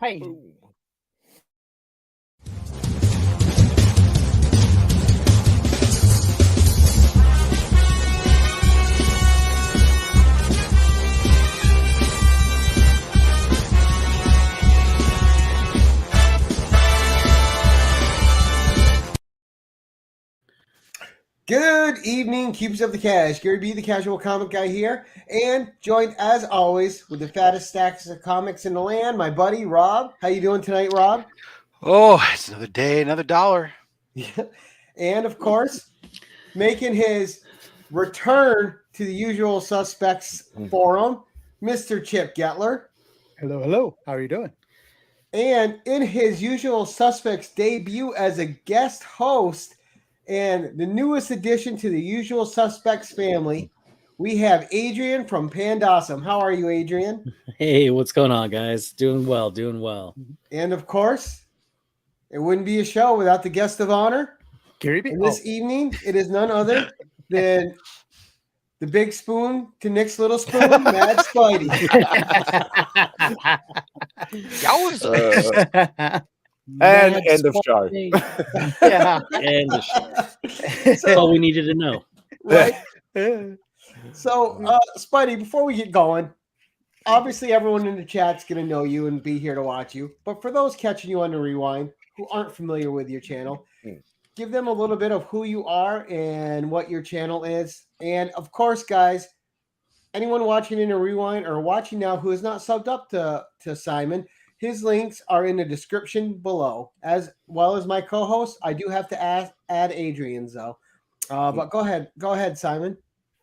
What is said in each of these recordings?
Hi. Boom. Good evening, Keepers of the Cash. Gary B, the casual comic guy here, and joined as always with the fattest stacks of comics in the land, my buddy Rob. How you doing tonight, Rob? Oh, it's another day, another dollar. Yeah. And of course, making his return to the usual suspects forum, Mr. Chip Gettler. Hello. How are you doing? And in his usual suspects debut as a guest host and the newest addition to the usual suspects family, we have Adrian from Pandawesome. How are you, Adrian? Hey, what's going on, guys? Doing well. And of course, it wouldn't be a show without the guest of honor. Gary B. And this evening, it is none other than the big spoon to Nick's little spoon, Mad Spidey. And end of show. Yeah. And the show. That's all we needed to know. Right? So, Spidey, before we get going, obviously everyone in the chat's going to know you and be here to watch you. But for those catching you on the rewind who aren't familiar with your channel, give them a little bit of who you are and what your channel is. And of course, guys, anyone watching in a rewind or watching now who is not subbed up to Simon, his links are in the description below, as well as my co-host. I do have to add Adrian's though. But go ahead, Simon.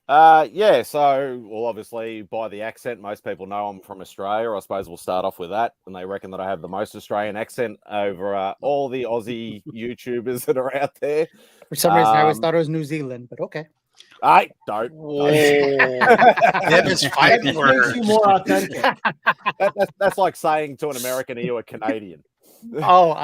Yeah, so, well, obviously, by the accent, most people know I'm from Australia. I suppose we'll start off with that. And they reckon that I have the most Australian accent over all the Aussie YouTubers that are out there. For some reason, I always thought it was New Zealand, but okay. I don't. It's fighting That makes you more authentic. That's like saying to an American, are you a Canadian? Oh,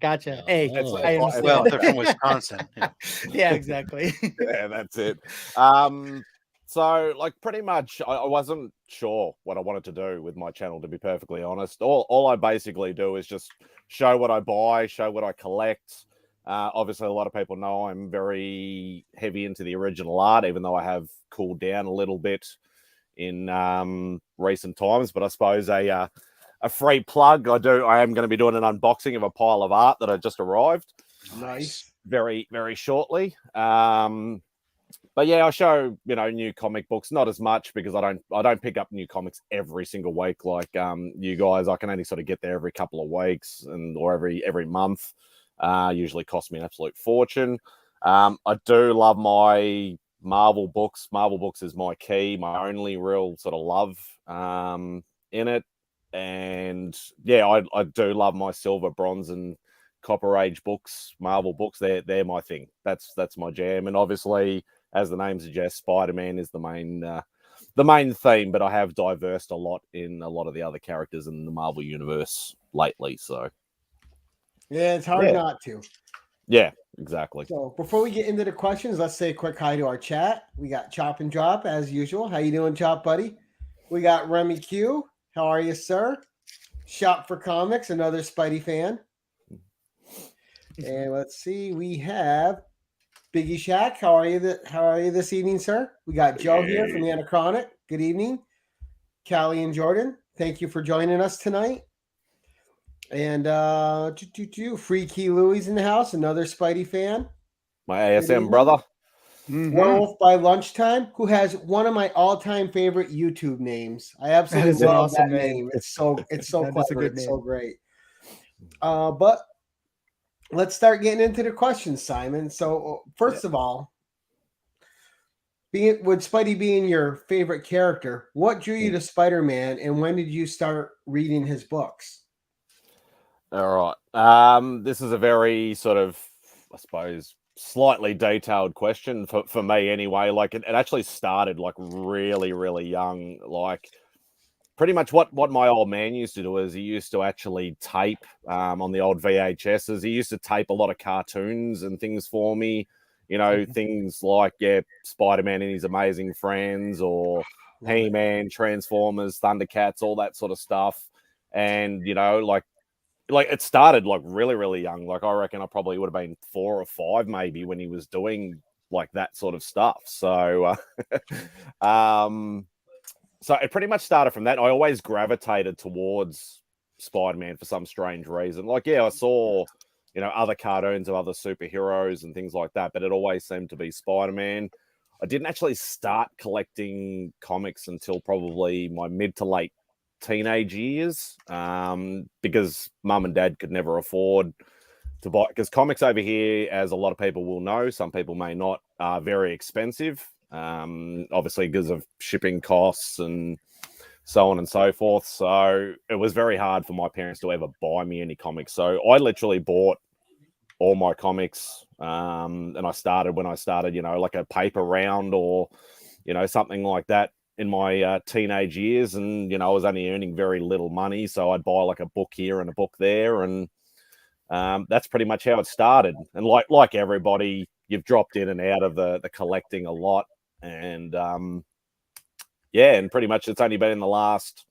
gotcha. Hey, It's I understand. well, they're from Wisconsin. Yeah. Yeah, exactly. Yeah, that's it. So, like, pretty much, I wasn't sure what I wanted to do with my channel, to be perfectly honest. All I basically do is just show what I buy, show what I collect. Obviously, a lot of people know I'm very heavy into the original art, even though I have cooled down a little bit in recent times. But I suppose a free plug, I am going to be doing an unboxing of a pile of art that I just arrived. Nice. Very, very shortly. But yeah, I show, new comic books, not as much because I don't pick up new comics every single week like you guys. I can only sort of get there every couple of weeks or every month. Usually costs me an absolute fortune. I do love my Marvel books. Marvel books is my key, my only real sort of love in it. And yeah, I do love my silver, bronze, and copper age books, Marvel books. They're my thing. That's my jam. And obviously, as the name suggests, Spider-Man is the main theme. But I have diversed a lot in a lot of the other characters in the Marvel universe lately. So Yeah, it's hard not to. yeah, exactly. So before we get into the questions, let's say a quick hi to our chat. We got Chop and Drop as usual. How you doing, Chop buddy? We got Remy Q. How are you, sir? Shop for Comics, another Spidey fan. And let's see, we have Biggie Shack. How are you this evening, sir? We got Joe here from the Anachronic. Good evening. Callie and Jordan, thank you for joining us tonight. And Freaky Louie's in the house, another Spidey fan. My ASM brother. Werewolf by Lunchtime, who has one of my all-time favorite YouTube names. I absolutely love that name. It's so clever. It's so great. But let's start getting into the questions, Simon. So first of all, with Spidey being your favorite character, what drew you to Spider-Man, and when did you start reading his books? All right. This is a very sort of, I suppose, slightly detailed question for me anyway. Like it actually started like really, really young. Like pretty much what my old man used to do is he used to actually tape on the old VHSs. He used to tape a lot of cartoons and things for me. Things like, Spider-Man and His Amazing Friends, or He-Man, Transformers, Thundercats, all that sort of stuff. And, like like it started like really, really young. Like I reckon I probably would have been 4 or 5 maybe when he was doing like that sort of stuff. So, so it pretty much started from that. I always gravitated towards Spider-Man for some strange reason. Like, yeah, I saw, you know, other cartoons of other superheroes and things like that, but it always seemed to be Spider-Man. I didn't actually start collecting comics until probably my mid to late teenage years, because mum and dad could never afford to buy, because comics over here, as a lot of people will know, some people may not, are very expensive, obviously because of shipping costs and so on and so forth. So it was very hard for my parents to ever buy me any comics. So I literally bought all my comics, and I started when I started, you know, like a paper round or, you know, something like that in my teenage years. And, you know, I was only earning very little money, so I'd buy like a book here and a book there, and that's pretty much how it started. And like everybody, you've dropped in and out of the collecting a lot, and yeah, and pretty much it's only been in the last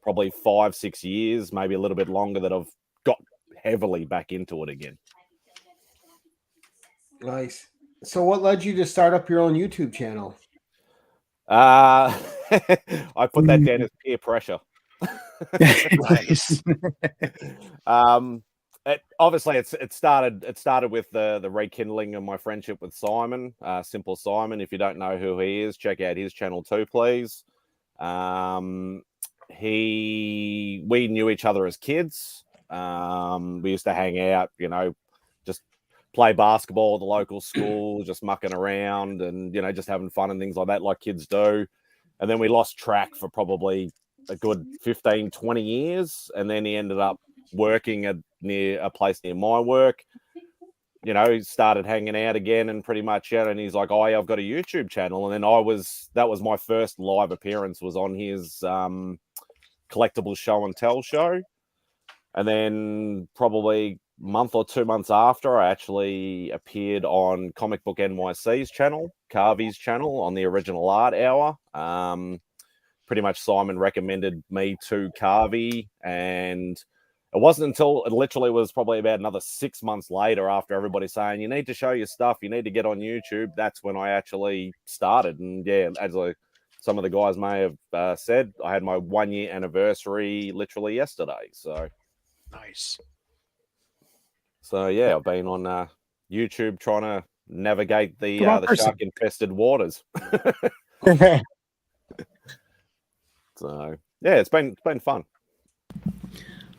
probably 5-6 years, maybe a little bit longer, that I've got heavily back into it again. Nice. So what led you to start up your own YouTube channel? I put that down as peer pressure. Nice. It started with the rekindling of my friendship with Simon, Simple Simon. If you don't know who he is, check out his channel too, please. We knew each other as kids. We used to hang out, you know, just play basketball at the local school, just mucking around and, you know, just having fun and things like that, like kids do. And then we lost track for probably a good 15-20 years, and then he ended up working near a place near my work. You know, he started hanging out again, and pretty much, yeah, and he's like, "Oh, yeah, I've got a YouTube channel." And then that was my first live appearance, was on his collectibles show and tell show. And then probably a month or 2 months after, I actually appeared on Comic Book NYC's channel, Carvey's channel, on the Original Art Hour. Pretty much Simon recommended me to Carvey, and it wasn't until it literally was probably about another 6 months later, after everybody saying, "You need to show your stuff, you need to get on YouTube," that's when I actually started. And yeah, as some of the guys may have said, I had my 1 year anniversary literally yesterday. So Nice. So yeah, I've been on YouTube trying to navigate the shark infested waters. So yeah, it's been fun.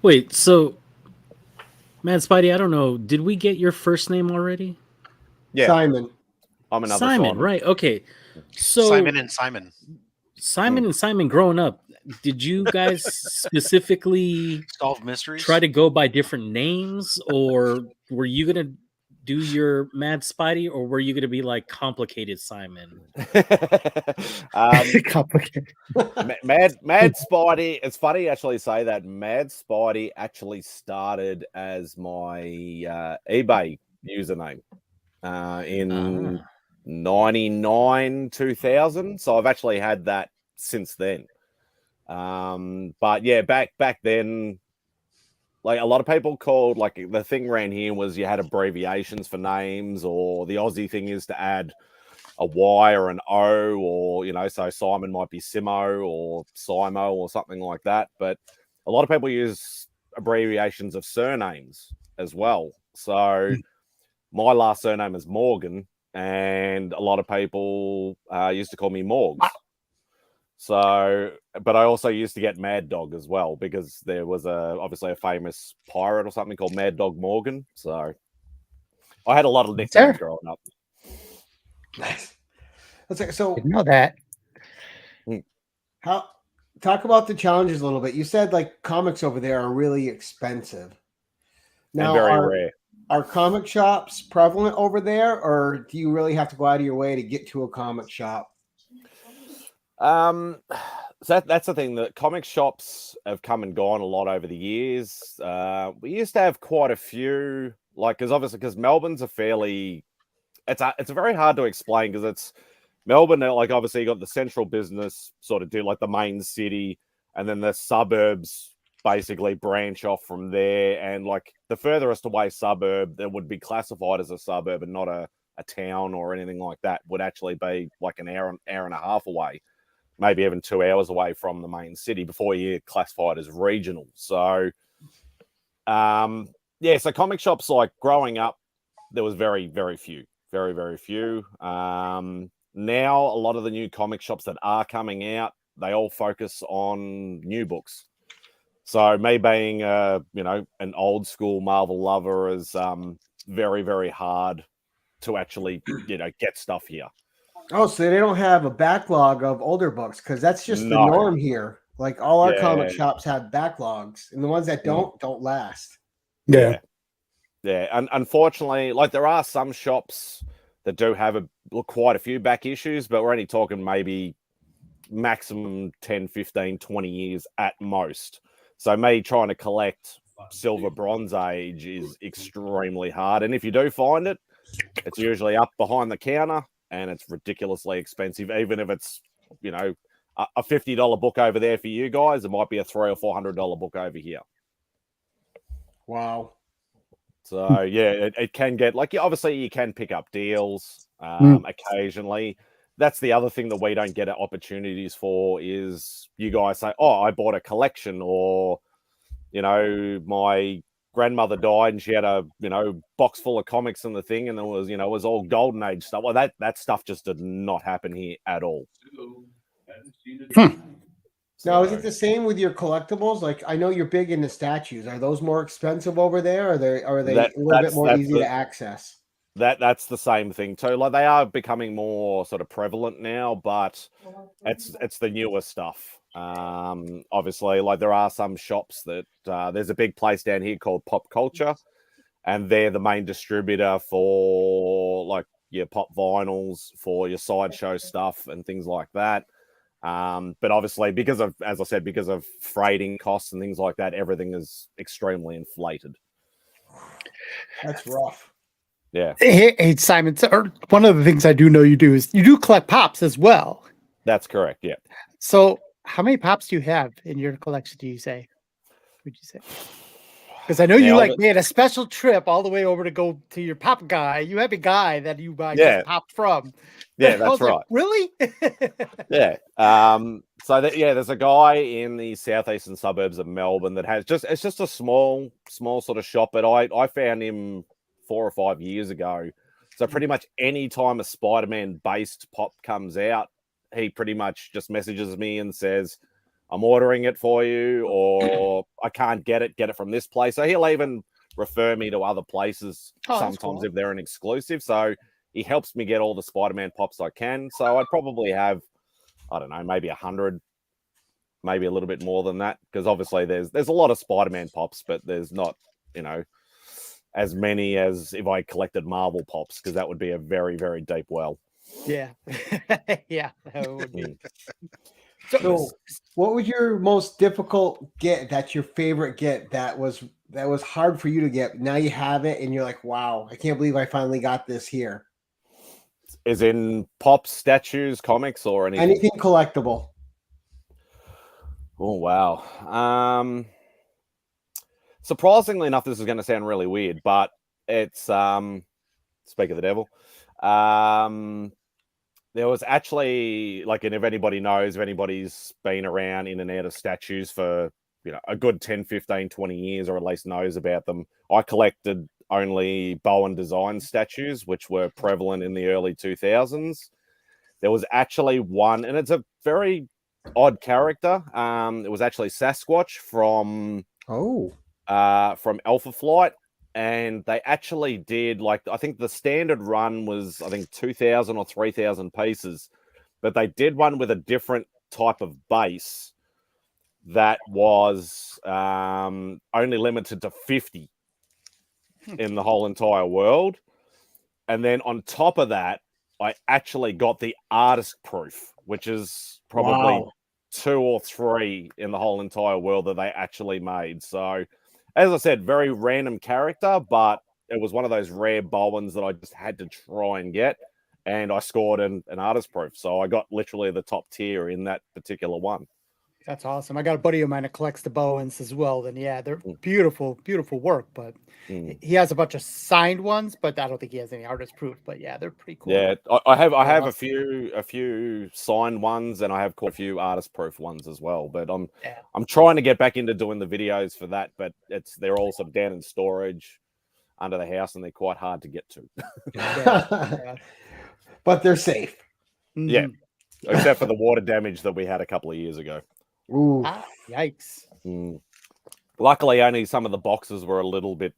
Wait, so Mad Spidey, I don't know. Did we get your first name already? Yeah, Simon. I'm another Simon, right? Okay. So Simon and Simon. Simon and Simon, growing up, did you guys specifically Solve mysteries? try to go by different names, or were you gonna do your Mad Spidey, or were you gonna be like Complicated Simon? Complicated. Mad Spidey. It's funny you actually say that. Mad Spidey actually started as my eBay username in 99 2000. So I've actually had that since then. But yeah, back then, like a lot of people called, like the thing around here was you had abbreviations for names, or the Aussie thing is to add a Y or an O, or, you know, so Simon might be Simo or Simo or something like that. But a lot of people use abbreviations of surnames as well. So my last surname is Morgan, and a lot of people used to call me Morgs. So, but I also used to get Mad Dog as well, because there was obviously a famous pirate or something called Mad Dog Morgan. So I had a lot of nicknames growing up. Nice. So Didn't know that. Talk about the challenges a little bit. You said like comics over there are really expensive. Now, and very rare. Are comic shops prevalent over there, or do you really have to go out of your way to get to a comic shop? So that's the thing. The comic shops have come and gone a lot over the years. We used to have quite a few, like, because Melbourne's a fairly, it's a very hard to explain, because it's Melbourne. Like, obviously you got the central business sort of do, like the main city, and then the suburbs basically branch off from there. And like the furthest away suburb that would be classified as a suburb and not a town or anything like that would actually be like an hour and a half away, maybe even 2 hours away from the main city before you're classified as regional. So, so comic shops, like growing up, there was very, very few. Now, a lot of the new comic shops that are coming out, they all focus on new books. So me being, an old school Marvel lover is very, very hard to actually, get stuff here. Oh, so they don't have a backlog of older books, because that's just the norm here. Like all our comic shops have backlogs, and the ones that don't last. Yeah. And unfortunately, like there are some shops that do have quite a few back issues, but we're only talking maybe maximum 10, 15, 20 years at most. So me trying to collect Silver Bronze Age is extremely hard. And if you do find it, it's usually up behind the counter and it's ridiculously expensive. Even if it's, a $50 book over there for you guys, it might be a $300 or $400 book over here. Wow. So yeah, it can get obviously you can pick up deals occasionally. That's the other thing that we don't get opportunities for is you guys say, oh, I bought a collection, or my grandmother died and she had a box full of comics and the thing, and it was all golden age stuff. Well, that stuff just did not happen here at all. Now, is it the same with your collectibles? Like, I know you're big into statues. Are those more expensive over there, or are they a little bit more easy to access? That's the same thing too. Like they are becoming more sort of prevalent now, but it's the newer stuff. Obviously, like there are some shops that there's a big place down here called Pop Culture, and they're the main distributor for like your pop vinyls, for your sideshow stuff and things like that. But obviously, because of freighting costs and things like that, everything is extremely inflated. That's rough. Yeah. Hey, Simon, one of the things I do know you do is you do collect pops as well. That's correct. Yeah. So how many pops do you have in your collection, would you say? Because I know you made a special trip all the way over to go to your pop guy. You have a guy that you buy just popped from. Yeah, that's right. Like, really? Yeah. So there's a guy in the southeastern suburbs of Melbourne that has it's just a small sort of shop, but I found him 4 or 5 years ago. So pretty much any time a Spider-Man based pop comes out, he pretty much just messages me and says, I'm ordering it for you, or I can't get it from this place. So he'll even refer me to other places sometimes if they're an exclusive. So he helps me get all the Spider-Man pops I can. So I'd probably have, I don't know, maybe 100, maybe a little bit more than that. Because obviously there's a lot of Spider-Man pops, but there's not, as many as if I collected Marvel pops, because that would be a very, very deep well. Yeah. Yeah, that would be. So what was your most difficult get? That's your favorite get that was hard for you to get. Now you have it and you're like, wow, I can't believe I finally got this here. Is in pops, statues, comics, or anything? Anything collectible. Oh, wow. Surprisingly enough, this is going to sound really weird, but it's speak of the devil. There was actually, like, and if anybody knows, if anybody's been around in and out of statues for, a good 10, 15, 20 years, or at least knows about them, I collected only Bowen design statues, which were prevalent in the early 2000s. There was actually one, and it's a very odd character. It was actually Sasquatch from Alpha Flight. And they actually did, I think the standard run was, 2,000 or 3,000 pieces. But they did one with a different type of base that was only limited to 50 in the whole entire world. And then on top of that, I actually got the artist proof, which is probably 2 or 3 in the whole entire world that they actually made. So, as I said, very random character, but it was one of those rare Bowens that I just had to try and get, and I scored an artist proof. So I got literally the top tier in that particular one. That's awesome. I got a buddy of mine that collects the Bowens as well. And yeah, they're beautiful, beautiful work. But he has a bunch of signed ones, but I don't think he has any artist proof. But yeah, they're pretty cool. Yeah, I have a few signed ones, and I have quite a few artist proof ones as well. But I'm trying to get back into doing the videos for that, but they're all sort of down in storage under the house, and they're quite hard to get to. But they're safe. Yeah, except for the water damage that we had a couple of years ago. Ooh. Ah, yikes. Luckily, only some of the boxes were a little bit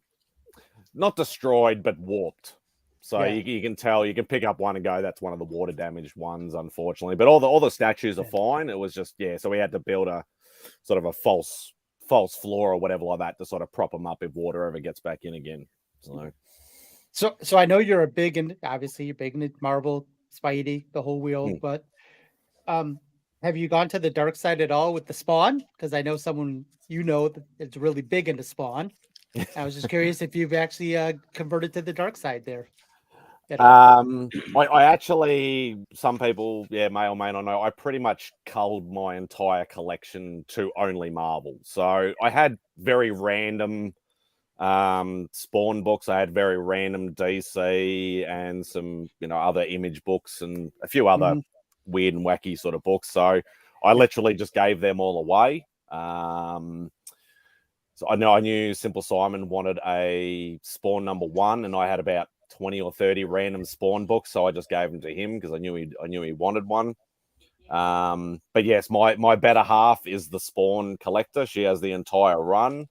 not destroyed, but warped. So you can tell, you can pick up one and go, that's one of the water damaged ones, unfortunately. But all the statues are fine. It was just, so we had to build a sort of a false floor or whatever like that to sort of prop them up if water ever gets back in again. So I know you're obviously you're big into Marvel, Spidey, the whole wheel, but have you gone to the dark side at all with the Spawn? Because I know someone that's really big into Spawn. I was just curious if you've actually converted to the dark side there. I actually, some people, may or may not know, I pretty mull culled my entire collection to only Marvel. So I had very random Spawn books. I had very random DC and some, other Image books and a few other weird and wacky sort of books. So I literally just gave them all away. So I knew Simple Simon wanted a Spawn #1, and I had about 20 or 30 random Spawn books, so I just gave them to him because I knew he wanted one. But yes, my better half is the Spawn collector. She has the entire run,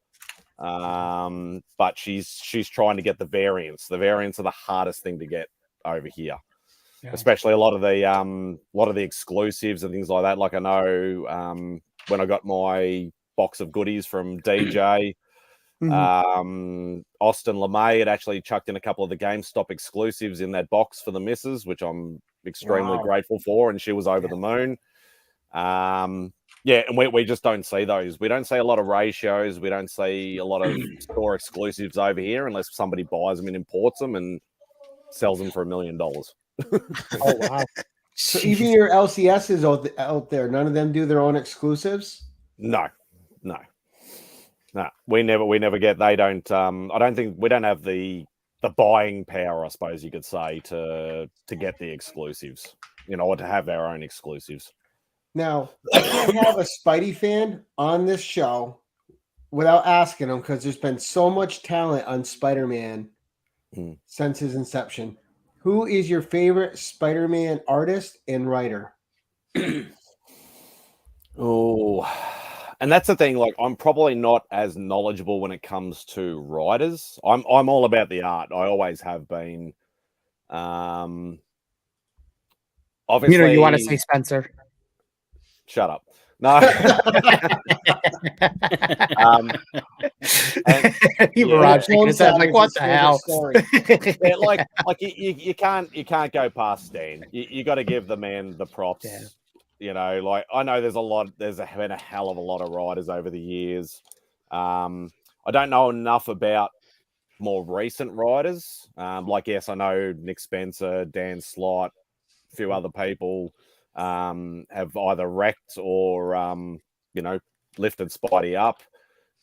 but she's trying to get the variants. The variants are the hardest thing to get over here, especially a lot of the exclusives and things like that. Like I know when I got my box of goodies from DJ. Austin LeMay had actually chucked in a couple of the GameStop exclusives in that box for the missus, which I'm extremely grateful for, and she was over the moon. And we just don't see those. We don't see a lot of ratios. We don't see a lot of store exclusives over here unless somebody buys them and imports them and sells them for $1 million. Oh wow! So even your LCSs out there, none of them do their own exclusives. No, we never get. They don't. I don't think we don't have the buying power, I suppose you could say, to get the exclusives, or to have our own exclusives. Now, I can't have a Spidey fan on this show without asking him, because there's been so much talent on Spider-Man since his inception. Who is your favorite Spider-Man artist and writer? And that's the thing. Like, I'm probably not as knowledgeable when it comes to writers. I'm all about the art. I always have been. Obviously, you want to say Spencer? Shut up. No. Mirage like, what the hell? You can't go past Stan. You got to give the man the props. Yeah. Like, I know there's been a hell of a lot of writers over the years. I don't know enough about more recent writers. Yes, I know Nick Spencer, Dan Slott, a few other people have either wrecked or lifted Spidey up.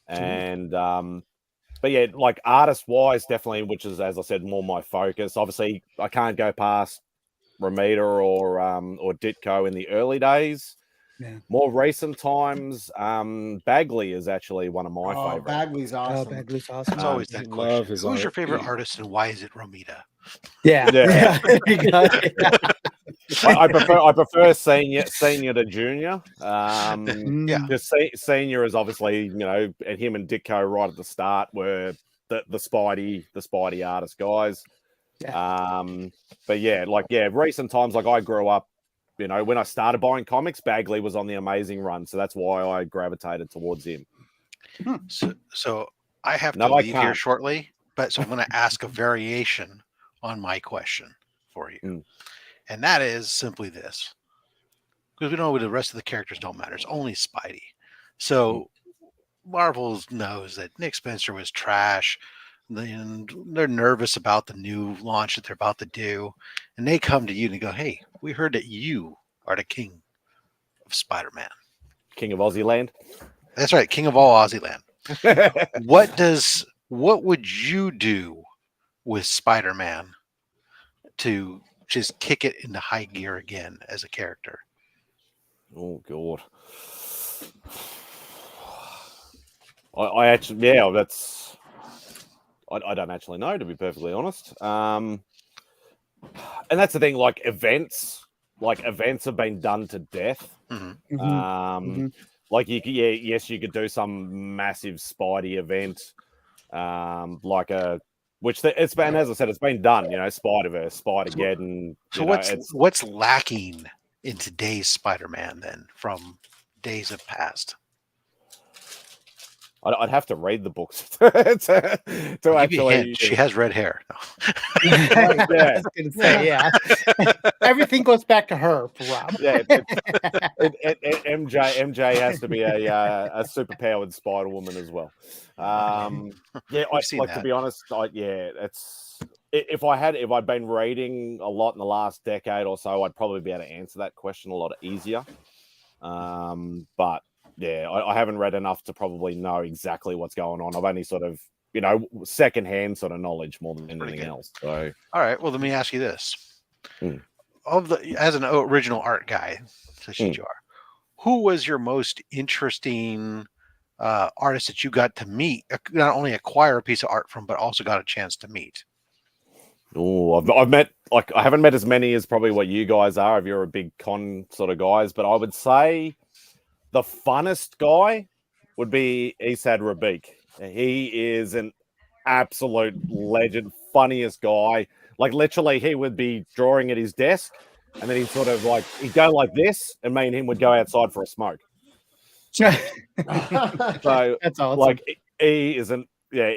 And but yeah, like artist wise, definitely, which is, as I said, more my focus. Obviously, I can't go past Romita or Ditko in the early days. Yeah. More recent times, Bagley is actually one of my favorites. Bagley's awesome. Bagley's awesome. It's always that question. Who's your favorite artist and why is it Romita? Yeah. I prefer senior to junior. Because senior is obviously, and him and Ditko right at the start were the Spidey artist guys. Yeah. But recent times, like I grew up, when I started buying comics, Bagley was on the Amazing run, so that's why I gravitated towards him. So I have to leave here shortly, but so I'm going to ask a variation on my question for you. And that is simply this. Because we know the rest of the characters don't matter. It's only Spidey. So Marvel knows that Nick Spencer was trash. And they're nervous about the new launch that they're about to do. And they come to you and go, hey, we heard that you are the king of Spider-Man. King of Aussie Land. That's right, King of all Aussie Land. What would you do with Spider-Man to just kick it into high gear again as a character? Oh God. I actually, yeah, that's. I don't actually know, to be perfectly honest. And that's the thing. Like events have been done to death. Mm-hmm. Like yes, you could do some massive Spidey event, it's been, as I said, it's been done. You know, Spider-Verse, Spider-Geddon. So what's lacking in today's Spider-Man then from days of past? I'd have to read the books to actually. She has red hair. Right, yeah. I was gonna say, yeah. Everything goes back to her, Rob. Yeah, MJ has to be a superpowered Spider Woman as well. Yeah, to be honest, if I'd been reading a lot in the last decade or so, I'd probably be able to answer that question a lot easier. But yeah, I haven't read enough to probably know exactly what's going on. I've only sort of, secondhand sort of knowledge more than anything else. So, all right. Well, let me ask you this: as an original art guy, such as you are, who was your most interesting artist that you got to meet? Not only acquire a piece of art from, but also got a chance to meet. Oh, I've met, I haven't met as many as probably what you guys are if you're a big con sort of guys, but I would say the funnest guy would be Esad Rabik. He is an absolute legend, funniest guy. Like literally, he would be drawing at his desk, and then he'd sort of he'd go like this, and me and him would go outside for a smoke. So that's awesome. Like he isn't. Yeah,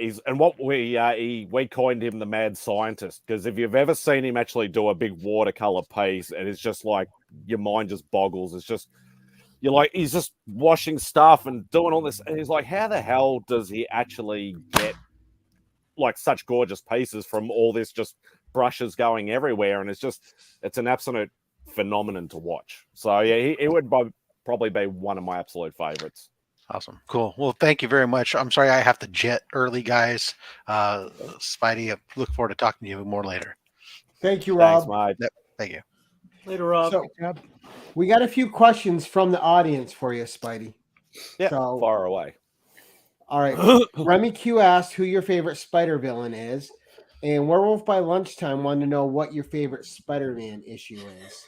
we coined him the mad scientist, because if you've ever seen him actually do a big watercolor piece, and it's just like your mind just boggles. It's just he's just washing stuff and doing all this, and he's like, how the hell does he actually get such gorgeous pieces from all this just brushes going everywhere? And it's an absolute phenomenon to watch. So yeah, he would probably be one of my absolute favorites. Awesome. Cool. Well, thank you very much. I'm sorry I have to jet early, guys. Spidey, I look forward to talking to you more later. Thank you, Rob. Thanks, mate. Yep. Thank you. Later, Rob. So, we got a few questions from the audience for you, Spidey. Yeah, far away. All right. Remy Q asked who your favorite Spider villain is, and Werewolf by Lunchtime wanted to know what your favorite Spider-Man issue is.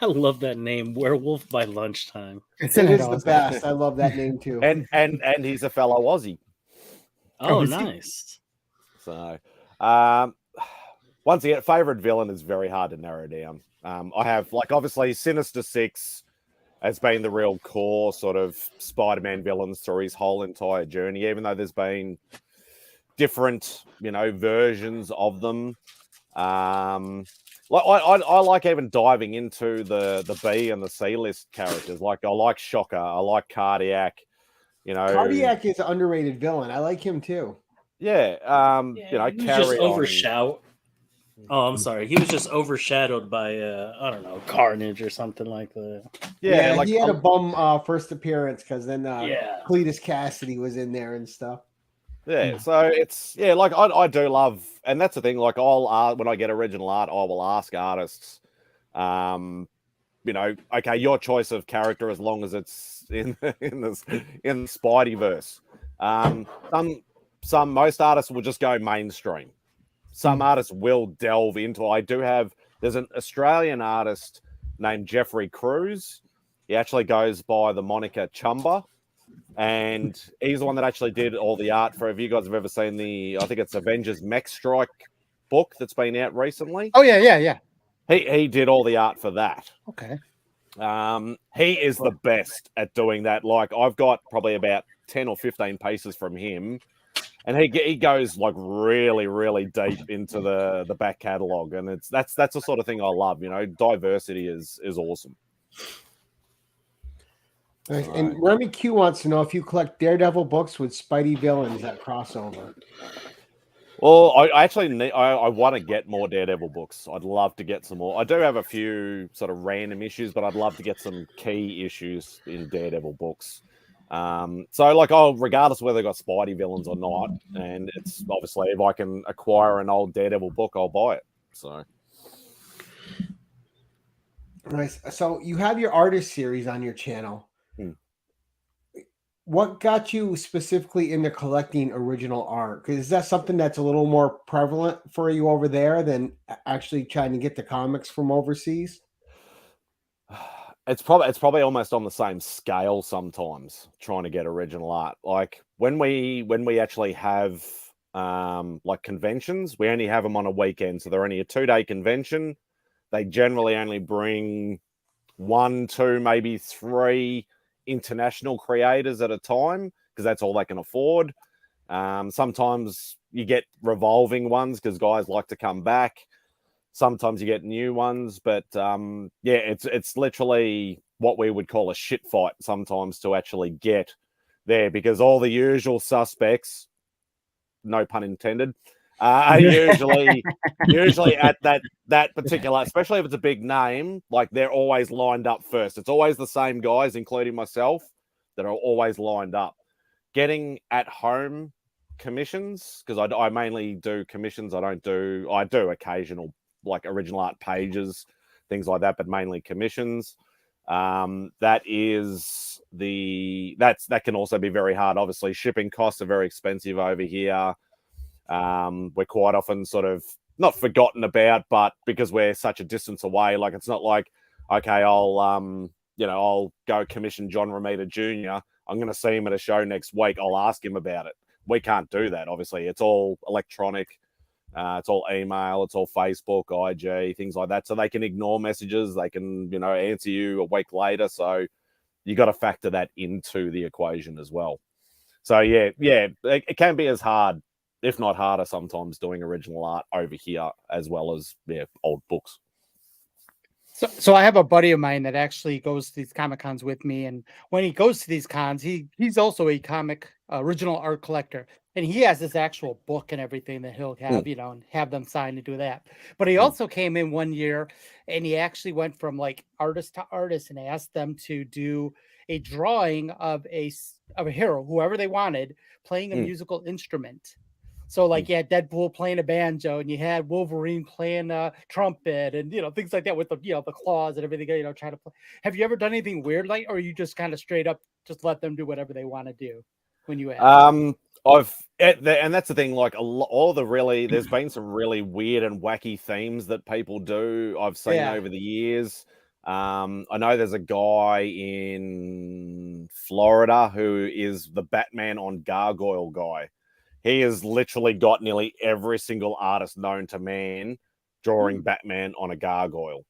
I love that name, Werewolf by Lunchtime. It is the best. I love that name too. And he's a fellow Aussie. Oh, nice. So, once again, favorite villain is very hard to narrow down. I have obviously Sinister Six has been the real core sort of Spider-Man villains through his whole entire journey, even though there's been different, versions of them. I like even diving into the B and the C list characters. I like Shocker, I like Cardiac. Cardiac is an underrated villain. I like him too. Yeah, he was just overshadowed. Oh, I'm sorry. He was just overshadowed by I don't know, Carnage or something like that. Yeah, he had a bum first appearance because then Cletus Cassidy was in there and stuff. Yeah, so it's I do love, and that's the thing. I'll when I get original art, I will ask artists, okay, your choice of character as long as it's in the Spideyverse. Most artists will just go mainstream. Some artists will delve into. There's an Australian artist named Jeffrey Cruz. He actually goes by the moniker Chumba. And he's the one that actually did all the art for, if you guys have ever seen I think it's Avengers Mech Strike book that's been out recently. Oh, yeah. He did all the art for that. Okay. He is the best at doing that. I've got probably about 10 or 15 pieces from him. And he goes really, really deep into the back catalogue. And that's the sort of thing I love. Diversity is awesome. Nice. And Remy Q wants to know if you collect Daredevil books with Spidey villains that crossover. Well, I actually need, I want to get more Daredevil books. I'd love to get some more. I do have a few sort of random issues, but I'd love to get some key issues in Daredevil books. So like, regardless of whether they got Spidey villains or not, and it's obviously if I can acquire an old Daredevil book, I'll buy it. So nice. So you have your artist series on your channel. What got you specifically into collecting original art? Because is that something that's a little more prevalent for you over there than actually trying to get the comics from overseas? it's probably almost on the same scale sometimes, trying to get original art. Like when we actually have like conventions, we only have them on a weekend, so they're only a 2-day convention. They generally only bring 1, 2, maybe 3 international creators at a time, because that's all they can afford. Sometimes you get revolving ones because guys like to come back. Sometimes you get new ones, but yeah, it's literally what we would call a shit fight sometimes to actually get there, because all the usual suspects, no pun intended, usually at that particular, especially if it's a big name, like they're always lined up first. It's always the same guys, including myself, that are always lined up. Getting at home commissions, because I mainly do commissions. I do occasional like original art pages, things like that, but mainly commissions. That can also be very hard. Obviously, shipping costs are very expensive over here. We're quite often sort of not forgotten about, but because we're such a distance away, like it's not like, okay, I'll go commission John Romita Jr. I'm going to see him at a show next week. I'll ask him about it. We can't do that. Obviously, it's all electronic. It's all email. It's all Facebook, IG, things like that. So they can ignore messages. They can, answer you a week later. So you got to factor that into the equation as well. So yeah, it can be as hard, if not harder, sometimes doing original art over here as well as old books. So I have a buddy of mine that actually goes to these Comic Cons with me, and when he goes to these cons, he's also a comic original art collector, and he has this actual book and everything that he'll have, and have them sign to do that. But he also came in one year, and he actually went from like artist to artist and asked them to do a drawing of a hero, whoever they wanted, playing a musical instrument. So like you had Deadpool playing a banjo, and you had Wolverine playing a trumpet, and things like that with the the claws and everything. Trying to play. Have you ever done anything weird like, or are you just kind of straight up just let them do whatever they want to do when you ask? And that's the thing. Like there's been some really weird and wacky themes that people do. I've seen over the years. I know there's a guy in Florida who is the Batman on Gargoyle guy. He has literally got nearly every single artist known to man drawing Batman on a gargoyle.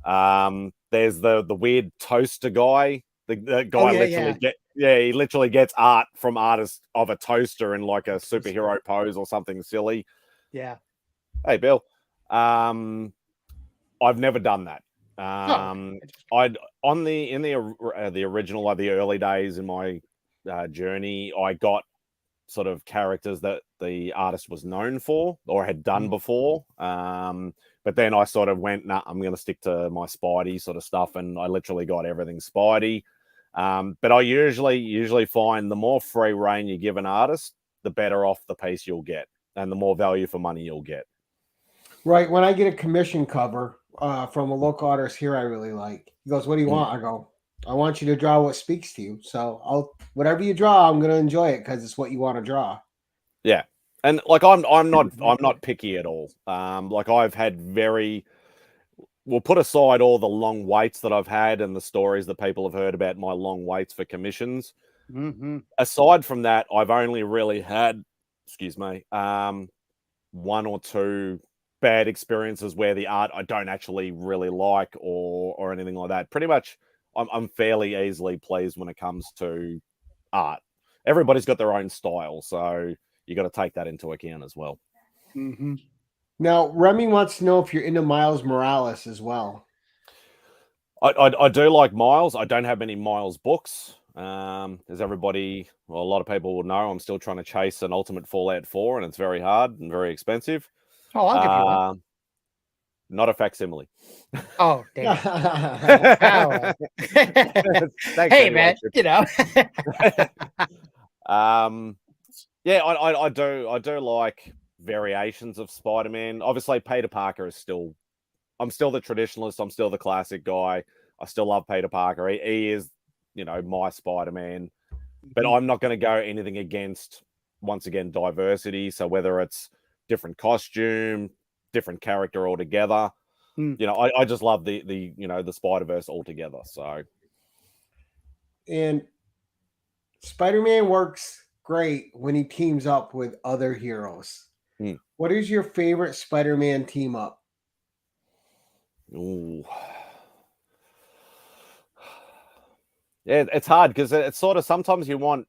There's the weird toaster guy. The guy he literally gets art from artists of a toaster in like a superhero pose or something silly. Yeah. Hey, Bill. I've never done that. In the original, like the early days in my journey, I got sort of characters that the artist was known for or had done before. But then I sort of went, nah, I'm going to stick to my Spidey sort of stuff. And I literally got everything Spidey. But I usually find the more free reign you give an artist, the better off the piece you'll get and the more value for money you'll get. Right. When I get a commission cover from a local artist here I really like, he goes, what do you want? I go, I want you to draw what speaks to you. So whatever you draw, I'm going to enjoy it because it's what you want to draw. Yeah. And like, I'm not picky at all. Like I've had we'll put aside all the long waits that I've had and the stories that people have heard about my long waits for commissions. Aside from that, I've only really had, 1 or 2 bad experiences where the art I don't actually really like or anything like that. Pretty much I'm fairly easily pleased when it comes to art. Everybody's got their own style, so you got to take that into account as well. Now, Remy wants to know if you're into Miles Morales as well. I do like Miles. I don't have many Miles books. As everybody, well, a lot of people will know, I'm still trying to chase an Ultimate Fallout 4, and it's very hard and very expensive. Oh, I'll give you one. Not a facsimile. Oh, damn. Thanks, hey, anyway, man, Chip. you know. Yeah, I do like variations of Spider-Man. Obviously, Peter Parker is still, I'm still the traditionalist. I'm still the classic guy. I still love Peter Parker. He is, you know, my Spider-Man. But I'm not going to go anything against, once again, diversity. So whether it's different costume, different character altogether, you know, I just love the you know, the Spider-Verse altogether. So, and Spider-Man works great when he teams up with other heroes. What is your favorite Spider-Man team up? Ooh. Yeah, it's hard because it's sort of, sometimes you want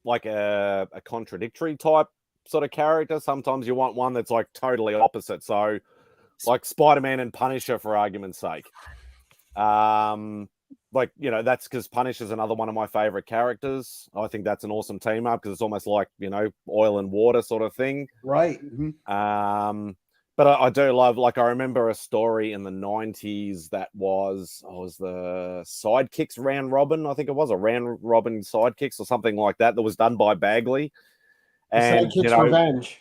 like a contradictory type sort of character. Sometimes you want one that's like totally opposite. So like Spider-Man and Punisher, for argument's sake. Like, you know, that's because Punisher's another one of my favorite characters. I think that's an awesome team up because it's almost like, you know, oil and water sort of thing. Right. But I do love, like, I remember a story in the 90s that was the Sidekicks round robin, I think it was, a round robin Sidekicks or something like that was done by Bagley. And Sidekicks you know, Revenge.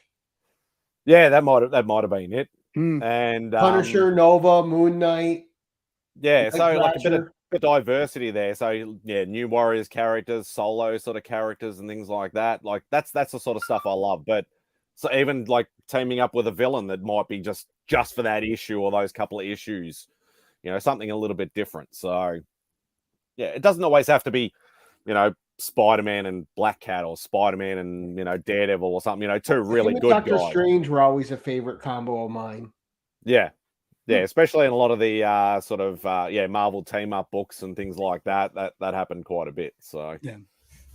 Yeah, that might have been it. And Punisher, Nova, Moon Knight. Yeah, so like a bit of diversity there. So yeah, New Warriors characters, solo sort of characters and things like that. Like that's the sort of stuff I love. But so even like teaming up with a villain that might be just for that issue or those couple of issues, you know, something a little bit different. So yeah, it doesn't always have to be, you know, Spider-Man and Black Cat or Spider-Man and, you know, Daredevil or something, you know, two really good Doctor guys. Strange were always a favorite combo of mine. Yeah. Yeah, especially in a lot of the sort of Marvel team up books and things like that. That happened quite a bit. So yeah.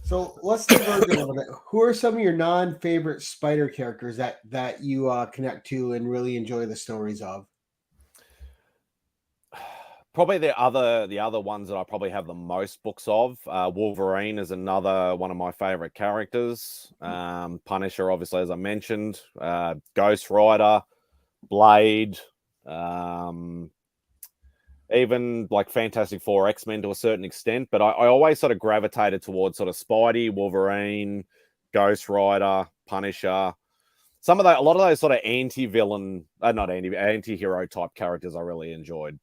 So let's diverge a little bit. Who are some of your non-favorite Spider characters that you connect to and really enjoy the stories of? Probably the other ones that I probably have the most books of. Wolverine is another one of my favorite characters. Punisher, obviously, as I mentioned. Ghost Rider, Blade. Even like Fantastic Four, X-Men to a certain extent, but I always sort of gravitated towards sort of Spidey, Wolverine, Ghost Rider, Punisher. A lot of those sort of anti-villain, not anti-hero type characters I really enjoyed.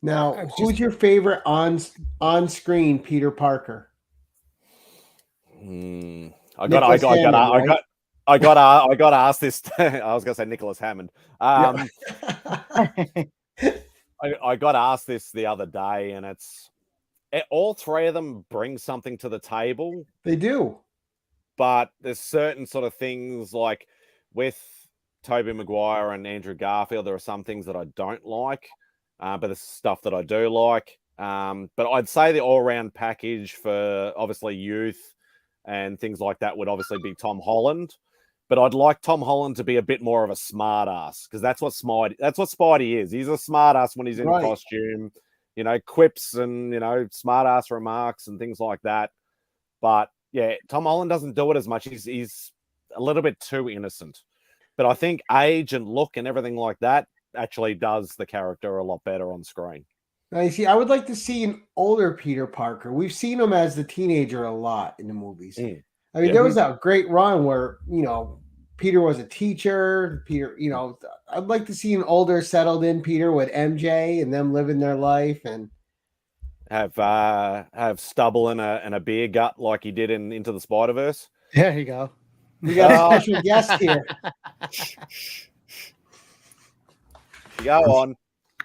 Now, who's your favorite on-screen Peter Parker? I got to ask this. I was going to say Nicholas Hammond. I got asked this the other day, and all three of them bring something to the table. They do, but there's certain sort of things like with Tobey Maguire and Andrew Garfield, there are some things that I don't like, but there's stuff that I do like. But I'd say the all-round package for obviously youth and things like that would obviously be Holland. But I'd like Tom Holland to be a bit more of a smart ass, because that's what Spidey is. He's a smart ass when he's in costume, you know, quips and, you know, smart ass remarks and things like that. But yeah, Tom Holland doesn't do it as much. He's a little bit too innocent. But I think age and look and everything like that actually does the character a lot better on screen. Now, you see, I would like to see an older Peter Parker. We've seen him as the teenager a lot in the movies. I mean, there was that great run where, you know, Peter was a teacher. Peter, you know, I'd like to see an older, settled in Peter with MJ and them living their life and have stubble and a beer gut like he did in Into the Spider-Verse. There you go. We got a special guest here. Go on.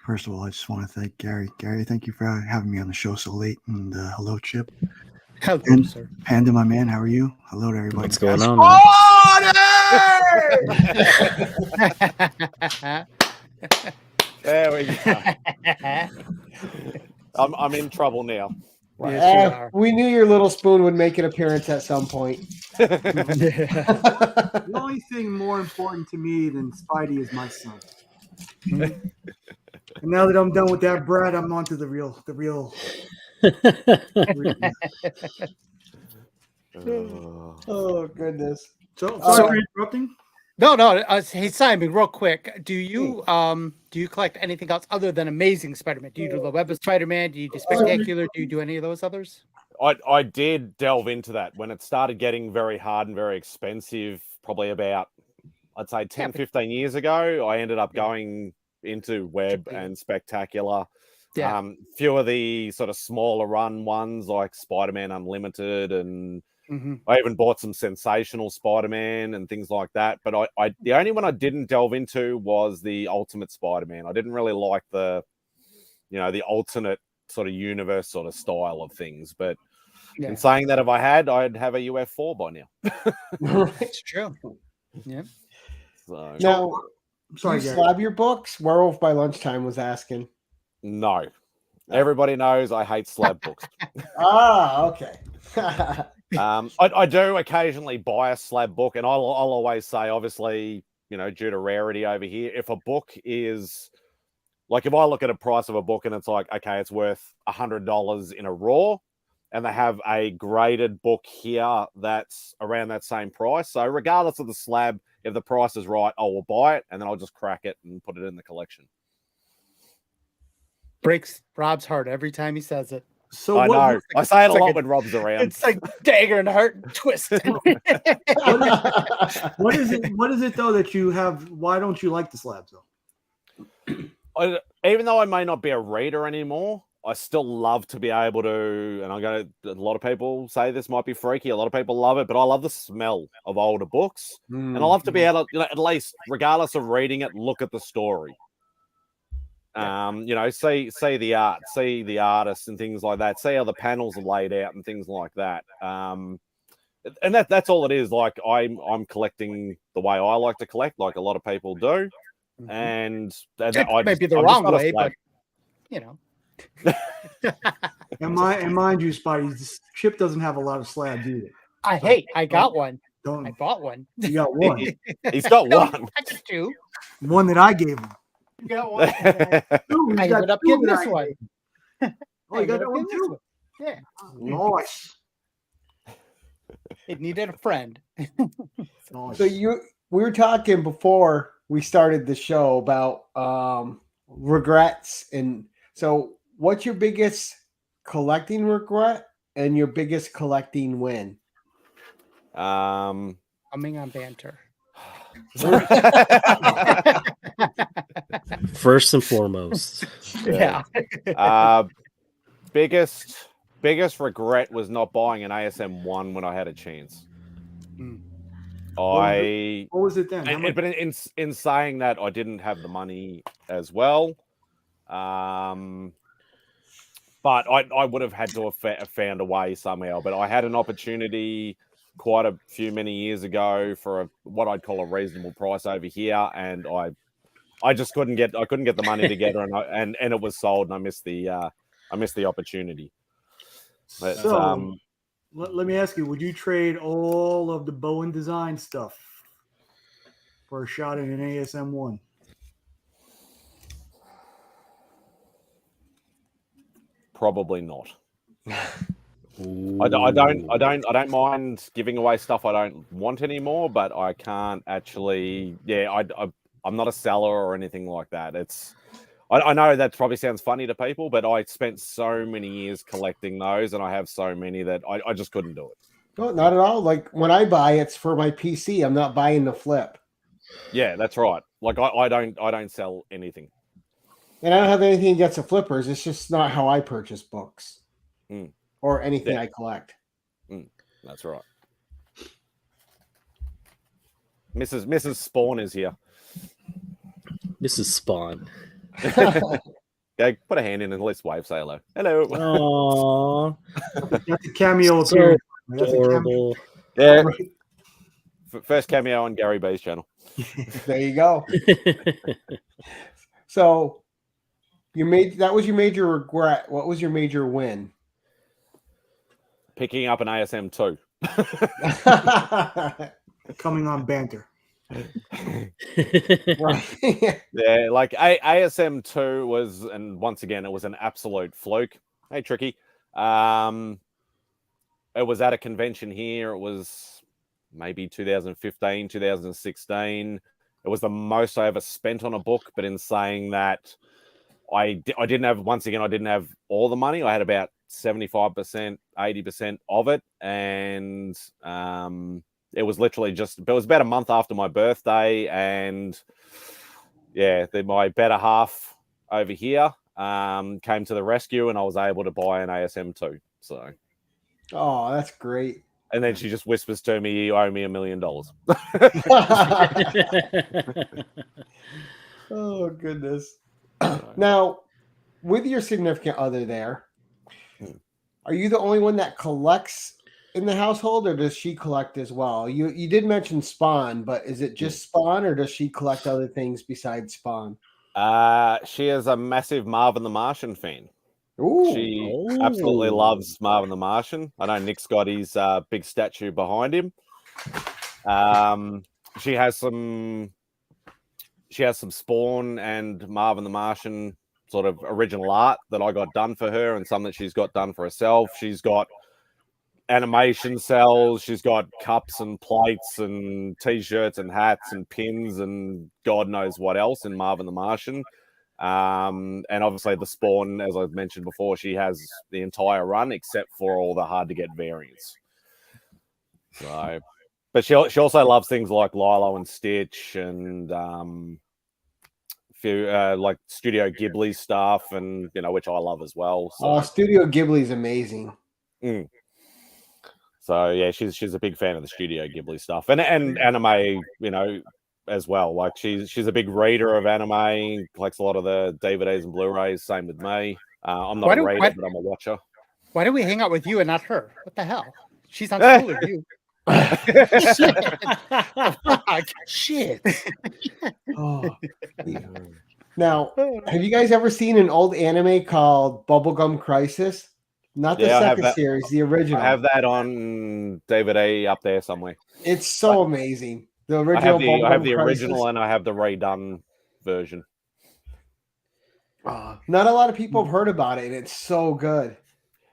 First of all, I just want to thank Gary. Gary, thank you for having me on the show so late. And hello, Chip. Hello, sir. Panda, my man, how are you? Hello to everybody. What's going on? There we go. I'm in trouble now. Yes, we knew your little spoon would make an appearance at some point. The only thing more important to me than Spidey is my son. And now that I'm done with that, Brad, I'm on to the real. Oh goodness. So sorry for interrupting. No. Hey Simon, real quick, do you collect anything else other than Amazing Spider-Man? Do you do the Web of Spider-Man? Do you do Spectacular? Do you do any of those others? I did delve into that when it started getting very hard and very expensive, probably about, I'd say 10, 15 years ago. I ended up going into Web and Spectacular. Yeah. Few of the sort of smaller run ones like Spider-Man Unlimited, and I even bought some Sensational Spider-Man and things like that. But I the only one I didn't delve into was the Ultimate Spider-Man. I didn't really like the alternate sort of universe sort of style of things. But in saying that, if I had, I'd have a UF4 by now. It's true. Yeah. So Now, Sorry, you Gary. slab your books? Werewolf by Lunchtime was asking. no. Everybody knows I hate slab books. Okay. I do occasionally buy a slab book, and I'll always say, obviously, due to rarity over here, if a book is like, if I look at a price of a book and it's like, okay, it's worth $100 in a raw, and they have a graded book here that's around that same price. So regardless of the slab, if the price is right, I will buy it, and then I'll just crack it and put it in the collection. Breaks Rob's heart every time he says it. So I know. I say it a lot when Rob's around. It's like dagger in the heart twist. What is it? What is it though that you have? Why don't you like the slabs though? Even though I may not be a reader anymore, I still love to be able to, and a lot of people say this might be freaky. A lot of people love it, but I love the smell of older books. And I love to be able to, at least, regardless of reading it, look at the story. See the art, see the artists and things like that, see how the panels are laid out and things like that. And that's all it is. Like, I'm collecting the way I like to collect, like a lot of people do. And It may be the wrong way, but And mind you, Spidey, this ship doesn't have a lot of slabs either. I got one. Don't I bought one. you got one? He's got one. I got two. One that I gave him. You got one. Two, I he's got ended up two getting that this I one. gave him. Oh, you got that one too? Yeah. Nice. It needed a friend. Nice. So we were talking before we started the show about regrets, and so what's your biggest collecting regret and your biggest collecting win? Coming on banter. First and foremost. Yeah. Biggest regret was not buying an ASM 1 when I had a chance. What was it then? But in saying that, I didn't have the money as well. But I would have had to have found a way somehow. But I had an opportunity quite a few many years ago for what I'd call a reasonable price over here, and I just couldn't get the money together, and it was sold, and I missed the opportunity. But, so let me ask you: would you trade all of the Bowen design stuff for a shot at an ASM 1? Probably not. I don't mind giving away stuff I don't want anymore, but I can't actually. Yeah, I'm not a seller or anything like that. I know that probably sounds funny to people, but I spent so many years collecting those, and I have so many that I just couldn't do it. No, not at all. Like, when I buy, it's for my PC. I'm not buying the flip. Yeah, that's right. Like, I don't sell anything. And I don't have anything against the flippers. It's just not how I purchase books or anything I collect. That's right. Mrs. Spawn is here. Mrs. Spawn. Go put a hand in and let's wave, say hello. Hello. Aww. That's a cameo So appearance. That's a adorable. Yeah. First cameo on Gary B's channel. There you go. So that was your major regret. What was your major win? Picking up an ASM 2. Coming on banter. Right. Yeah, like ASM 2 was, and once again, it was an absolute fluke. Hey, Tricky. It was at a convention here. It was maybe 2015, 2016. It was the most I ever spent on a book, but in saying that, I didn't have, once again, I didn't have all the money. I had about 75%, 80% of it. And it was literally just, it was about a month after my birthday. And yeah, my better half over here came to the rescue, and I was able to buy an ASM 2. So, oh, that's great. and then she just whispers to me, "You owe me $1 million." Oh, goodness. Now, with your significant other there, are you the only one that collects in the household, or does she collect as well? You did mention Spawn, but is it just Spawn, or does she collect other things besides Spawn? She is a massive Marvin the Martian fan. Ooh. She absolutely loves Marvin the Martian. I know Nick's got his big statue behind him. She has some Spawn and Marvin the Martian sort of original art that I got done for her, and some that she's got done for herself. She's got animation cells. She's got cups and plates and T-shirts and hats and pins and God knows what else in Marvin the Martian. And obviously the Spawn, as I've mentioned before, she has the entire run except for all the hard to get variants. So, but she also loves things like Lilo and Stitch and few like Studio Ghibli stuff, and which I love as well. So. Oh, Studio Ghibli is amazing. So yeah, she's a big fan of the Studio Ghibli stuff and anime, as well. Like she's a big reader of anime, collects a lot of the DVDs and Blu-rays. Same with me. I'm not a reader, but I'm a watcher. Why do we hang out with you and not her? What the hell? She's on school with you. Shit. Oh, yeah. Now, have you guys ever seen an old anime called Bubblegum Crisis? Not the second series, the original. I have that on DVD up there somewhere. It's so amazing. The original. I have the original and I have the redone version. Not a lot of people have heard about it, and it's so good.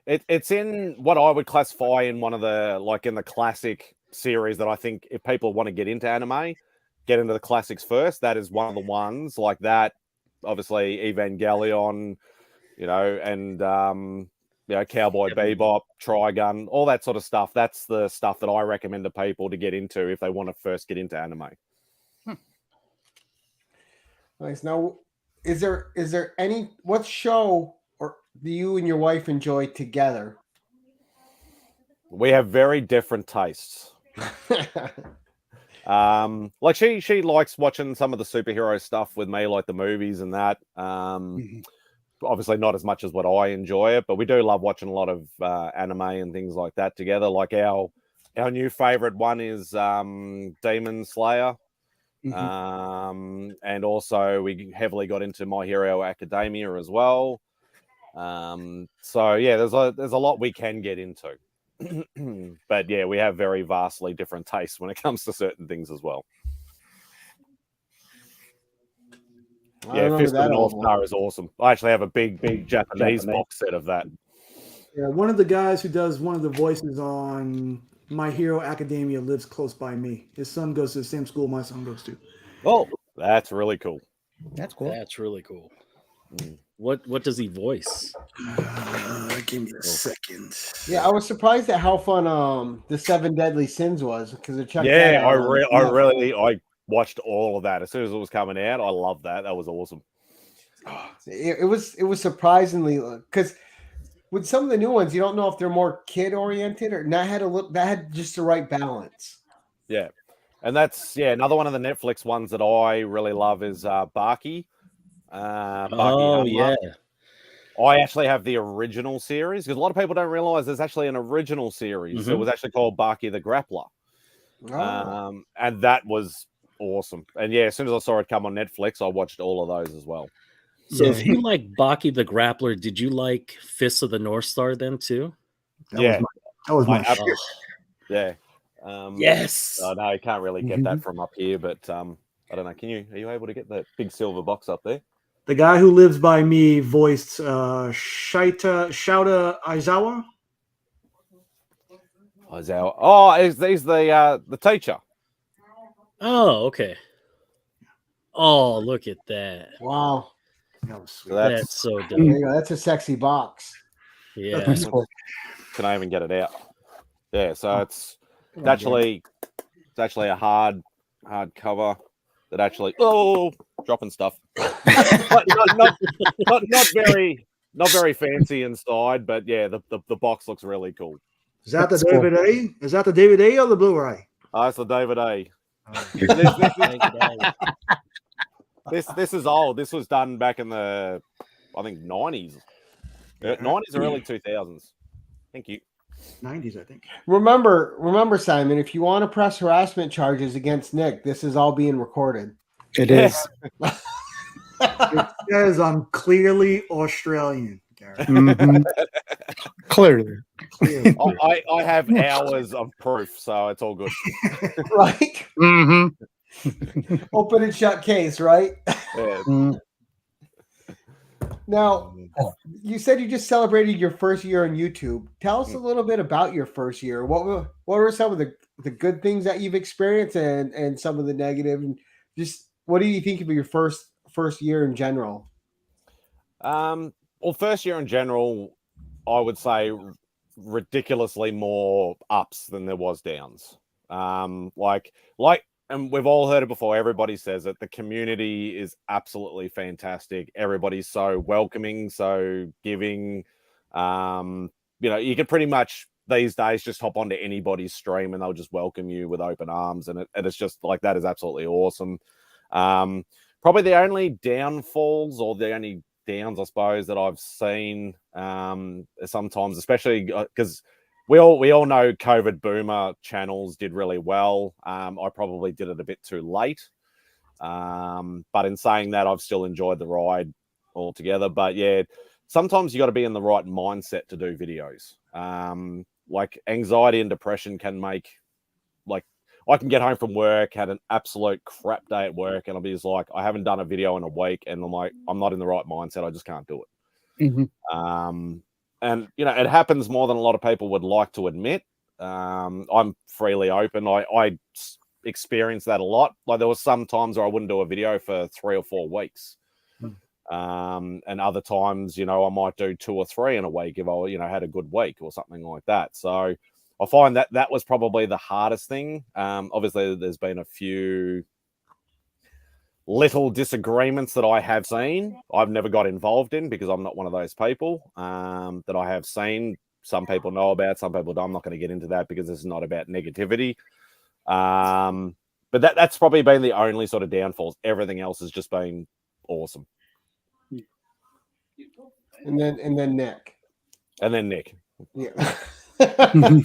It's in what I would classify in one of the, like in the classic series that I think if people want to get into anime, get into the classics first. That is one of the ones like that. Obviously, Evangelion, and Cowboy Bebop, Trigun, all that sort of stuff. That's the stuff that I recommend to people to get into if they want to first get into anime. Nice. Now, is there any, what show do you and your wife enjoy together? We have very different tastes. Like she likes watching some of the superhero stuff with me, like the movies and that. Obviously not as much as what I enjoy it, but we do love watching a lot of anime and things like that together. Like our new favorite one is Demon Slayer. And also we heavily got into My Hero Academia as well. So yeah, there's a lot we can get into. But yeah, we have very vastly different tastes when it comes to certain things as well. Fist of the North Star is awesome. I actually have a big Japanese box set of that. Yeah, one of the guys who does one of the voices on My Hero Academia lives close by me. His son goes to the same school my son goes to. Oh, that's really cool. That's cool. That's really cool. What does he voice? Give me a second. Yeah, I was surprised at how fun the 7 Deadly Sins was because I watched all of that as soon as it was coming out. I loved that. That was awesome. It was surprisingly, because with some of the new ones, you don't know if they're more kid oriented or not. That had just the right balance. Yeah, and that's another one of the Netflix ones that I really love is Barky. Yeah. I actually have the original series because a lot of people don't realize there's actually an original series. It was actually called Barky the Grappler. And that was awesome. And yeah, as soon as I saw it come on Netflix, I watched all of those as well. So if you like Baki the Grappler, did you like Fists of the North Star then too? That was my Yeah. Yes. I know you can't really get that from up here, but I don't know. Are you able to get that big silver box up there? The guy who lives by me voiced Shouta Aizawa. Aizawa. Oh, he's the teacher. Oh, okay. Oh, look at that. Wow. That was sweet. That's so There you dope. go. That's a sexy box. Yeah. Can I even get it out? Yeah, so it's actually a hard cover that actually dropping stuff. not very fancy inside, but yeah, the box looks really cool. Is that the DVD? Is that the DVD or the Blu-ray? Oh, it's the DVD. Oh. This is old. This was done back in the, I think, 90s. 90s or early 2000s. Thank you. 90s, I think. Remember, Simon, if you want to press harassment charges against Nick, this is all being recorded. It is. It says I'm clearly Australian, Gary. Mhm. Clearly. I have hours of proof, so it's all good. Right? Mm-hmm. Open and shut case, right? Yeah. Now, you said you just celebrated your first year on YouTube. Tell us a little bit about your first year. What were some of the good things that you've experienced and some of the negative? And just what do you think of your first year in general? Well, first year in general, I would say ridiculously more ups than there was downs. And we've all heard it before. Everybody says it. The community is absolutely fantastic. Everybody's so welcoming, so giving. You can pretty much these days just hop onto anybody's stream and they'll just welcome you with open arms, and it's just like that is absolutely awesome. Probably the only downfalls or the only downs, I suppose, that I've seen sometimes, especially because we all know COVID boomer channels did really well. I probably did it a bit too late. But in saying that, I've still enjoyed the ride altogether. But yeah, sometimes you got to be in the right mindset to do videos. Like anxiety and depression can make, like, I can get home from work, had an absolute crap day at work, and I'll be just like, I haven't done a video in a week, and I'm like, I'm not in the right mindset. I just can't do it. Mm-hmm. And it happens more than a lot of people would like to admit. I'm freely open. I experienced that a lot. Like there was some times where I wouldn't do a video for 3 or 4 weeks. And other times, I might do 2 or 3 in a week if I, had a good week or something like that. So I find that was probably the hardest thing. Obviously, there's been a few little disagreements that I have seen. I've never got involved in because I'm not one of those people that I have seen. Some people know about, some people don't. I'm not going to get into that because this is not about negativity. But that's probably been the only sort of downfalls. Everything else has just been awesome. And then Nick. And then Nick. Yeah. Beyond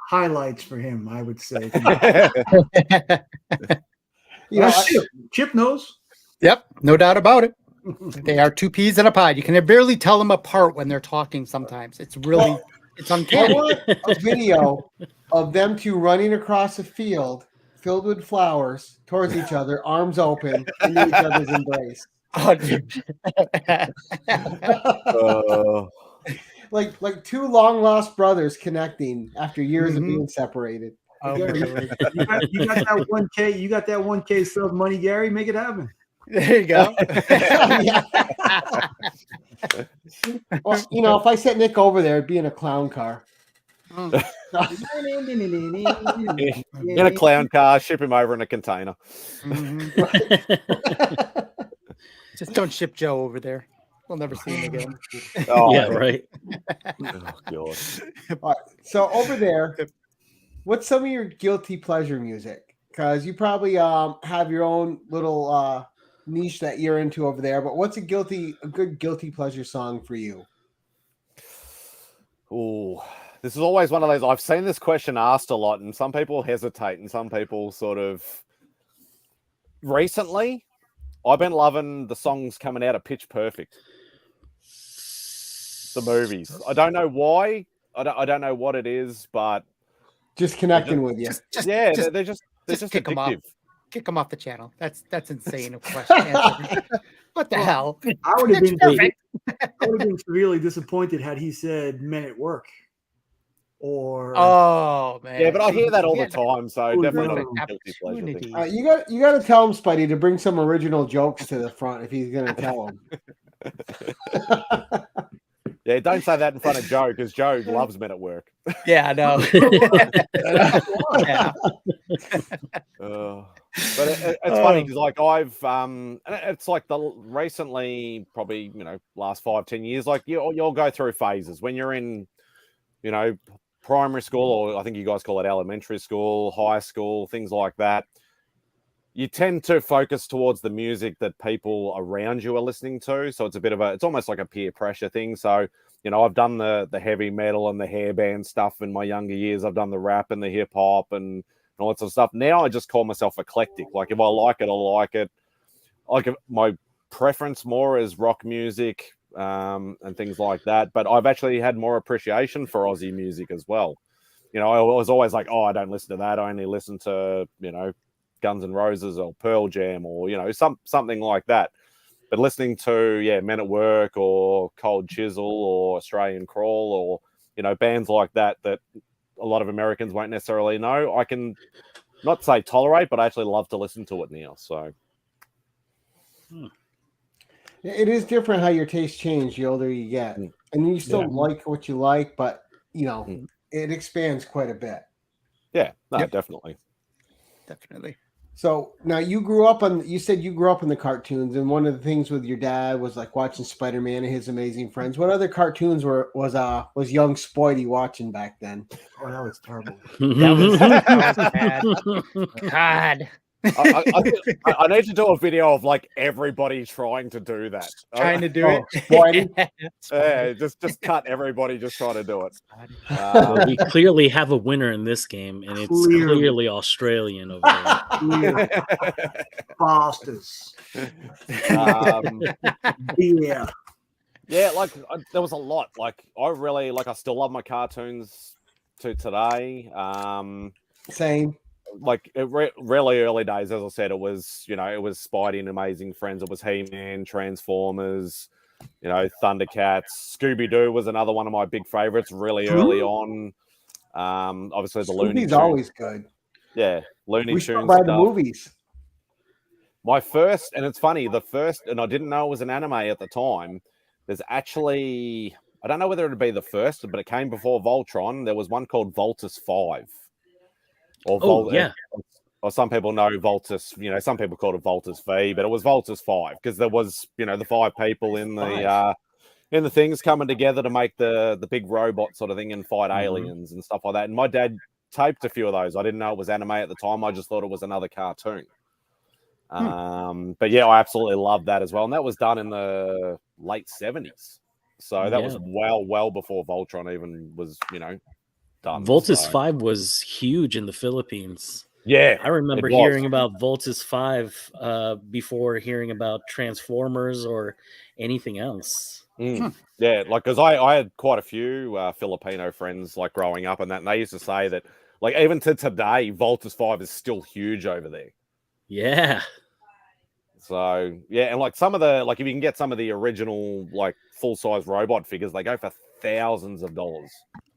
highlights for him, I would say. Chip knows. Yep, no doubt about it. They are 2 peas in a pod. You can barely tell them apart when they're talking sometimes. It's really, it's uncanny. I want a video of them 2 running across a field filled with flowers towards each other, arms open, in each other's embrace. Like 2 long lost brothers connecting after years of being separated. Oh, you got that 1K. You got that 1K sub money, Gary. Make it happen. There you go. Well, if I set Nick over there, it'd be in a clown car. In a clown car, ship him over in a container. Just don't ship Joe over there. We'll never see him again. Oh, Yeah, right. Oh, God. All right, so over there, what's some of your guilty pleasure music? Because you probably have your own little niche that you're into over there. But what's a good guilty pleasure song for you? Oh, this is always one of those. I've seen this question asked a lot, and some people hesitate, and some people sort of. Recently, I've been loving the songs coming out of Pitch Perfect. The movies. I don't know why. I don't know what it is, but Just connecting with you. They're just kick them off. addictive. Kick them off the channel. That's insane. Of question. What the hell? I would have been perfect. severely disappointed had he said men at work. Or oh man, yeah, but I hear that all the time, so definitely no. not a guilty pleasure thing. You got to tell him, Spidey, to bring some original jokes to the front if he's going to tell them. Yeah, don't say that in front of Joe because Joe loves men at work. Yeah, I know. Yeah. But it's funny because like I've it's like the recently probably last 5-10 years, like you'll go through phases when you're in primary school, or I think you guys call it elementary school, high school, things like that. You tend to focus towards the music that people around you are listening to. So it's it's almost like a peer pressure thing. So, I've done the heavy metal and the hair band stuff in my younger years. I've done the rap and the hip hop and all that sort of stuff. Now I just call myself eclectic. Like if I like it, I like it. Like my preference more is rock music and things like that. But I've actually had more appreciation for Aussie music as well. I was always like, oh, I don't listen to that. I only listen to, Guns N' Roses or Pearl Jam or something like that. But listening to Men at Work or Cold Chisel or Australian Crawl or bands like that a lot of Americans won't necessarily know, I can not say tolerate, but I actually love to listen to it now. So it is different how your tastes change the older you get, and you still like what you like, but it expands quite a bit. Yeah, no, definitely. So now you said you grew up in the cartoons, and one of the things with your dad was like watching Spider-Man and His Amazing Friends. What other cartoons was young Spidey watching back then? Oh, that was terrible. That was bad. God. I need to do a video of like everybody trying to do that. Trying to do it. Spidey. Yeah, just cut everybody just trying to do it. Well, we clearly have a winner in this game, and it's clearly Australian over there. Bastards. Yeah. Yeah, like there was a lot. Like I still love my cartoons to today. Same. Like really early days, as I said, it was Spidey and Amazing Friends. It was He-Man, Transformers, Thundercats. Scooby-Doo was another one of my big favorites really early on. Obviously the Looney Tunes. Always good. Yeah, Looney Tunes. By the movies. My first, and it's funny, and I didn't know it was an anime at the time. There's actually, I don't know whether it would be the first, but it came before Voltron. There was one called Voltus 5. Or some people know Voltus, some people called it Voltus V, but it was Voltus 5 because there was, the 5 people in the things coming together to make the big robot sort of thing and fight aliens and stuff like that. And my dad taped a few of those. I didn't know it was anime at the time. I just thought it was another cartoon. But yeah, I absolutely loved that as well. And that was done in the late 70s. So that was well before Voltron even was, done. Voltus 5 was huge in the Philippines. Yeah, I remember hearing about Voltus 5 before hearing about Transformers or anything else. Yeah, like because I had quite a few Filipino friends like growing up and that, and they used to say that like even to today, Voltus 5 is still huge over there. Yeah. So yeah, and like some of the if you can get some of the original like full size robot figures, they go for thousands of dollars.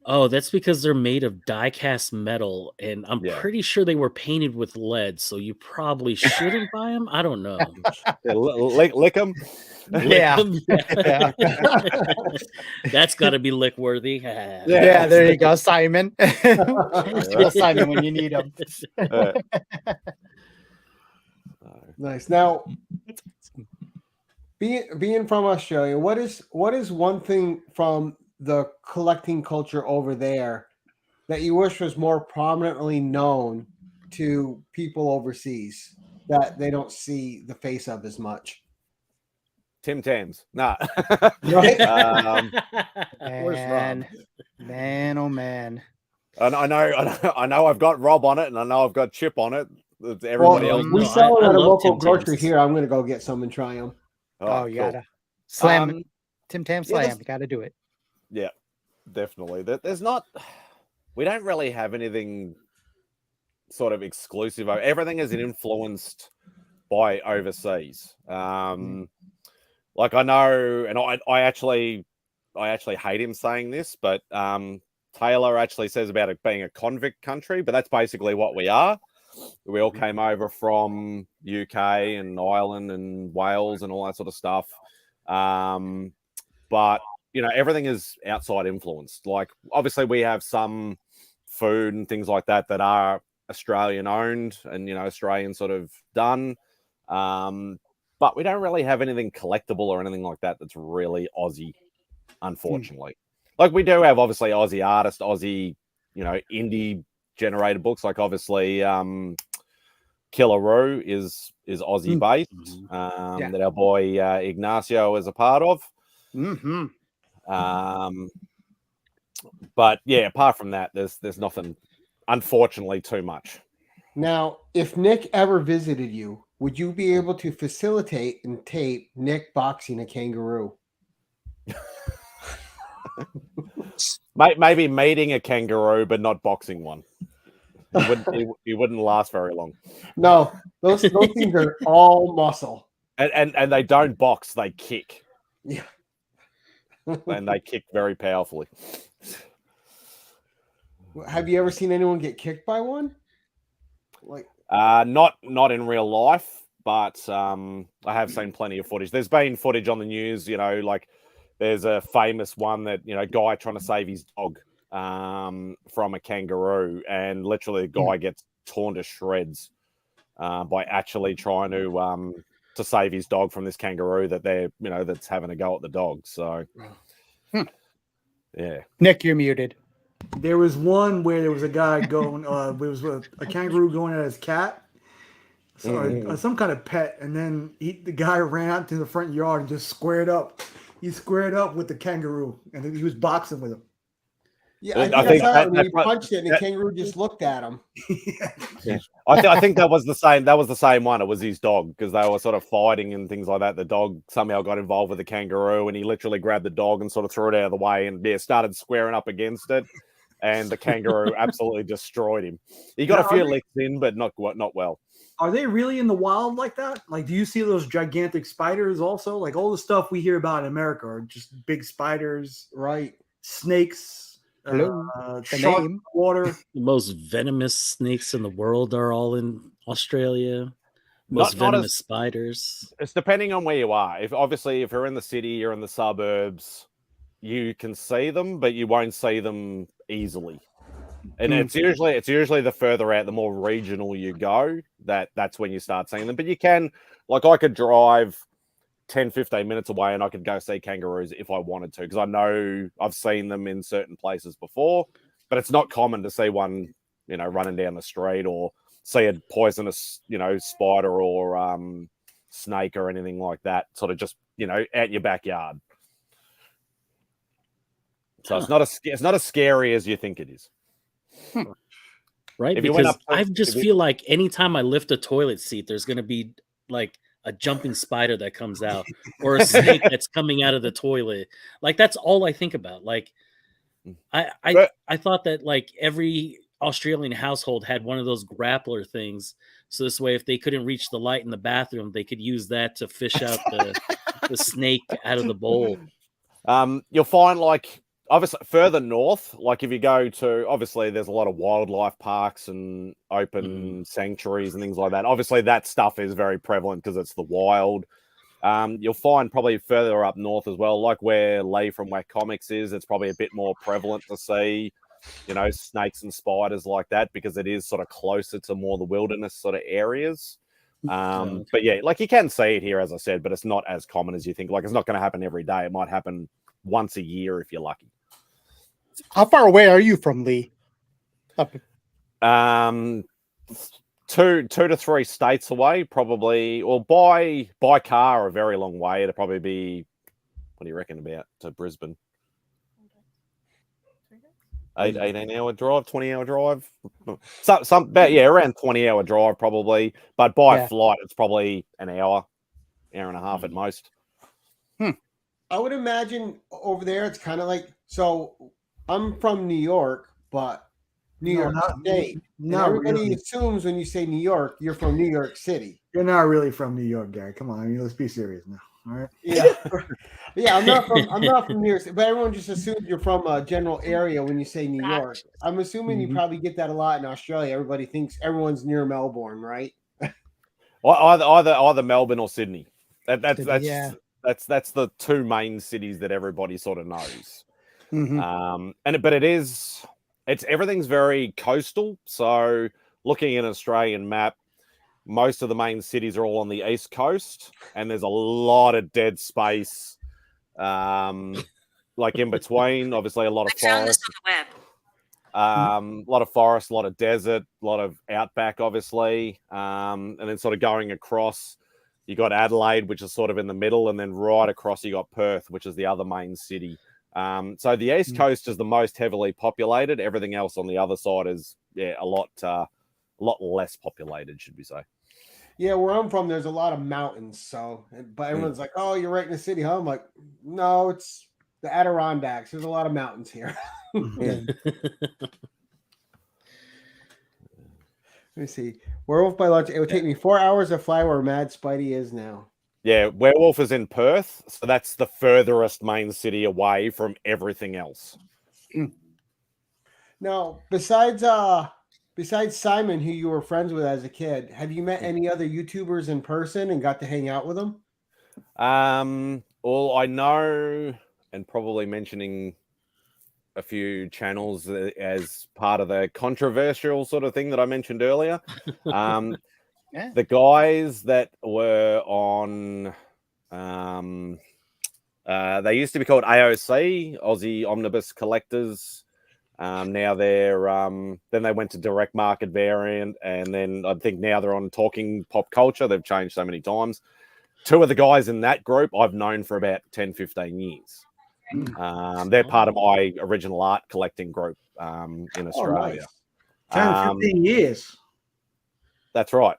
Oh, that's because they're made of die-cast metal, and I'm pretty sure they were painted with lead, so you probably shouldn't buy them. I don't know. Lick them. Yeah. That's got to be lick-worthy. Yeah, there you go, Simon. Call Simon when you need him. Nice. Now, being from Australia, what is one thing from the collecting culture over there that you wish was more prominently known to people overseas that they don't see the face of as much? Tim Tams. Nah. Right? Man, oh man. I know I've got Rob on it and I know I've got Chip on it. Everybody else. We sell it at a local grocery here. I'm going to go get some and try them. Oh, you gotta slam Tim Tam slam. You gotta do it. Yeah, definitely. There's not. we don't really have anything sort of exclusive. Everything is influenced by overseas. Like I know, and I actually hate him saying this, but Taylor actually says about it being a convict country, but that's basically what we are. We all came over from UK and Ireland and Wales and all that sort of stuff. But, you know, everything is outside influenced. Like, obviously, we have some food and things like that that are Australian owned and, you know, Australian sort of done. But we don't really have anything collectible or anything like that that's really Aussie, unfortunately. Like, we do have, obviously, Aussie artists, Aussie, you know, indie generated books. Like, obviously, Killaroo is Aussie based, that our boy Ignacio is a part of. But yeah, apart from that, there's nothing, unfortunately, too much. Now, if Nick ever visited you, would you be able to facilitate and tape Nick boxing a kangaroo? Maybe meeting a kangaroo, but not boxing one. He wouldn't last very long. No, those things are all muscle. And they don't box, they kick. Yeah. And they kick very powerfully. Have you ever seen anyone get kicked by one? Like not in real life, but I have seen plenty of footage. There's been footage on the news, you know, like there's a famous one that, you know, guy trying to save his dog from a kangaroo, and literally the guy gets torn to shreds by actually trying to save his dog from this kangaroo that they're, you know, that's having a go at the dog. So yeah. Nick, you're muted. There was one where there was a guy going, there was a kangaroo going at his cat, some kind of pet, and then the guy ran out to the front yard and just squared up. He squared up with the kangaroo, and he was boxing with him. Yeah, I think he punched it, and the kangaroo just looked at him. Yeah. I think that was the same. That was the same one. It was his dog, because they were sort of fighting and things like that. The dog somehow got involved with the kangaroo, and he literally grabbed the dog and sort of threw it out of the way, and started squaring up against it. And the kangaroo absolutely destroyed him. He got a few licks in, but not well. Are they really in the wild like that? Like, do you see those gigantic spiders also? Like, all the stuff we hear about in America are just big spiders, right? Snakes, shark in the water. The most venomous snakes in the world are all in Australia. Most venomous spiders. It's depending on where you are. If you're in the city, you're in the suburbs, you can see them, but you won't see them easily. And it's usually the further out, the more regional you go, that's when you start seeing them. But you can, like, I could drive 10, 15 minutes away and I could go see kangaroos if I wanted to, because I know I've seen them in certain places before, but it's not common to see one, you know, running down the street, or see a poisonous, you know, spider or snake or anything like that, sort of just, you know, out your backyard. So it's not as scary as you think it is. Right? Because I just feel like anytime I lift a toilet seat, there's going to be like a jumping spider that comes out, or a snake that's coming out of the toilet. Like, that's all I think about. Like, I thought that like every Australian household had one of those grappler things. So this way, if they couldn't reach the light in the bathroom, they could use that to fish out the snake out of the bowl. You'll find, like, obviously further north, like if you go to, obviously there's a lot of wildlife parks and open sanctuaries and things like that. Obviously that stuff is very prevalent because it's the wild. You'll find probably further up north as well, like where Lee from Whack Comics is, it's probably a bit more prevalent to see, you know, snakes and spiders like that, because it is sort of closer to more the wilderness sort of areas. But yeah, like you can see it here, as I said, but it's not as common as you think. Like, it's not going to happen every day. It might happen once a year if you're lucky. How far away are you from Lee? Up. 2 to 3 states away, probably. Or by car, a very long way. It'll probably be, what do you reckon, about to Brisbane? 18-hour drive, 20-hour drive. Around 20-hour drive probably. But by flight, it's probably an hour and a half at most. I would imagine over there it's kind of like, so I'm from New York, but New York State. Not everybody really. assumes when you say New York, you're from New York City. You're not really from New York, Gary. Come on, I mean, let's be serious now. All right. Yeah, yeah. I'm not from New York City, but everyone just assumes you're from a general area when you say New York. I'm assuming you probably get that a lot in Australia. Everybody thinks everyone's near Melbourne, right? Either Melbourne or Sydney. That's the two main cities that everybody sort of knows. But everything's very coastal. So looking at an Australian map, most of the main cities are all on the east coast, and there's a lot of dead space, like in between. Obviously, a lot of forest. A lot of forest, a lot of desert, a lot of outback, obviously, and then sort of going across, you got Adelaide, which is sort of in the middle, and then right across you got Perth, which is the other main city. So the east coast is the most heavily populated. Everything else on the other side is a lot less populated, should we say? Yeah, where I'm from, there's a lot of mountains. So, but everyone's like, "Oh, you're right in the city, huh?" I'm like, "No, it's the Adirondacks. There's a lot of mountains here." Let me see. Werewolf by Lunch. It would take me 4 hours to fly where Mad Spidey is now. Yeah, Werewolf is in Perth, so that's the furthest main city away from everything else. Now, besides Simon, who you were friends with as a kid, have you met any other YouTubers in person and got to hang out with them? Well, I know, and probably mentioning a few channels as part of the controversial sort of thing that I mentioned earlier. The guys that were on, they used to be called AOC, Aussie Omnibus Collectors. Now they're, then they went to Direct Market Variant, and then I think now they're on Talking Pop Culture. They've changed so many times. Two of the guys in that group I've known for about 10, 15 years. They're part of my original art collecting group in Australia. Nice. 10, 15 years. That's right.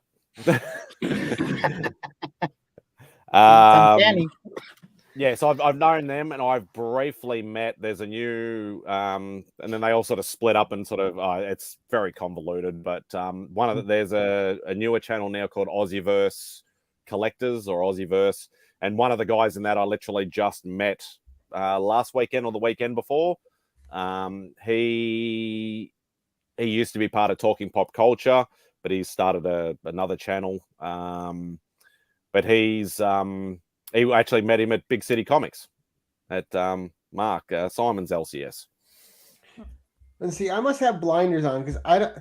Yeah, so I've known them, and I've briefly met. There's a new, and then they all sort of split up and sort of. It's very convoluted, but there's a newer channel now called Aussieverse Collectors or Aussieverse, and one of the guys in that I literally just met last weekend or the weekend before. He used to be part of Talking Pop Culture, but he's started another channel. But he's he actually met him at Big City Comics at Mark Simon's LCS. And see, I must have blinders on because I don't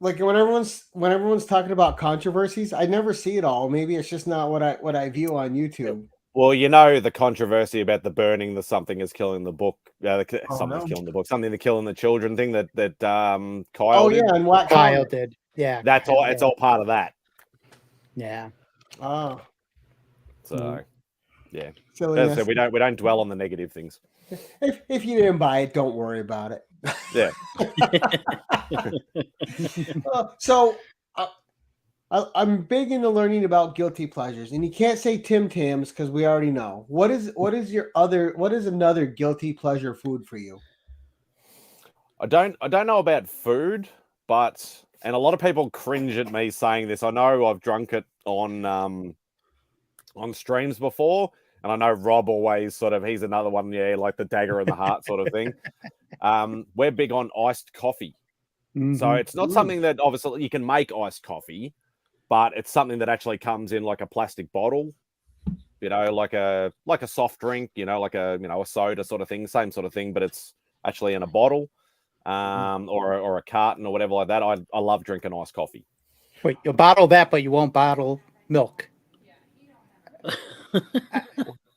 like when everyone's talking about controversies. I never see it all. Maybe it's just not what I view on YouTube. Well, you know the controversy about the burning, the something is killing the book, something's killing the book, something to killing the children thing that Kyle. Oh did. yeah, and what Kyle did. Yeah, that's all. It's all part of that. Yeah. Oh. So, yeah. Silliness. So we don't dwell on the negative things. If you didn't buy it, don't worry about it. Yeah. I'm big into learning about guilty pleasures, and you can't say Tim Tams because we already know. What is another guilty pleasure food for you? I don't know about food, but and a lot of people cringe at me saying this. I know I've drunk it on streams before, and I know Rob always he's another one, like the dagger in the heart sort of thing. We're big on iced coffee. So it's not something that obviously you can make iced coffee, but it's something that actually comes in like a plastic bottle, like a soft drink, like a soda sort of thing, same sort of thing, but it's actually in a bottle, or a carton or whatever like that. I love drinking iced coffee. Wait, you'll bottle that, but you won't bottle milk.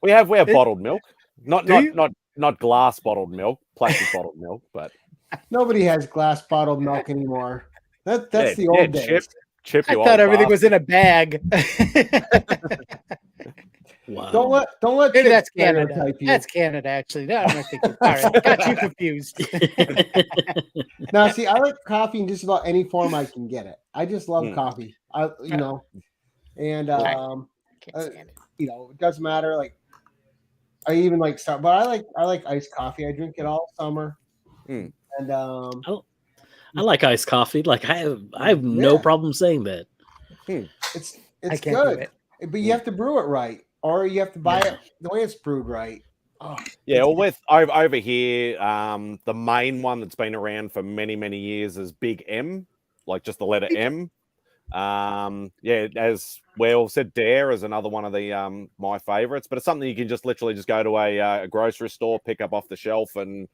We have bottled milk, not glass bottled milk, plastic bottled milk, but nobody has glass bottled milk anymore. That's the old days. Chip, I thought everything was in a bag. Wow. Don't let Maybe that's Canada. That's Canada, actually. No, I'm not thinking. All right, got you confused. Now, see, I like coffee in just about any form I can get it. I just love coffee. And it doesn't matter. Like, I even like but I like iced coffee. I drink it all summer. And I like iced coffee. Like I have no problem saying that. It's I can't do good, but you have to brew it right, or you have to buy it the way it's brewed right. Oh, yeah, well, with over here, the main one that's been around for many, many years is Big M, like just the letter M. Yeah, as well said, Dare is another one of the my favorites, but it's something you can just literally just go to a grocery store, pick up off the shelf, and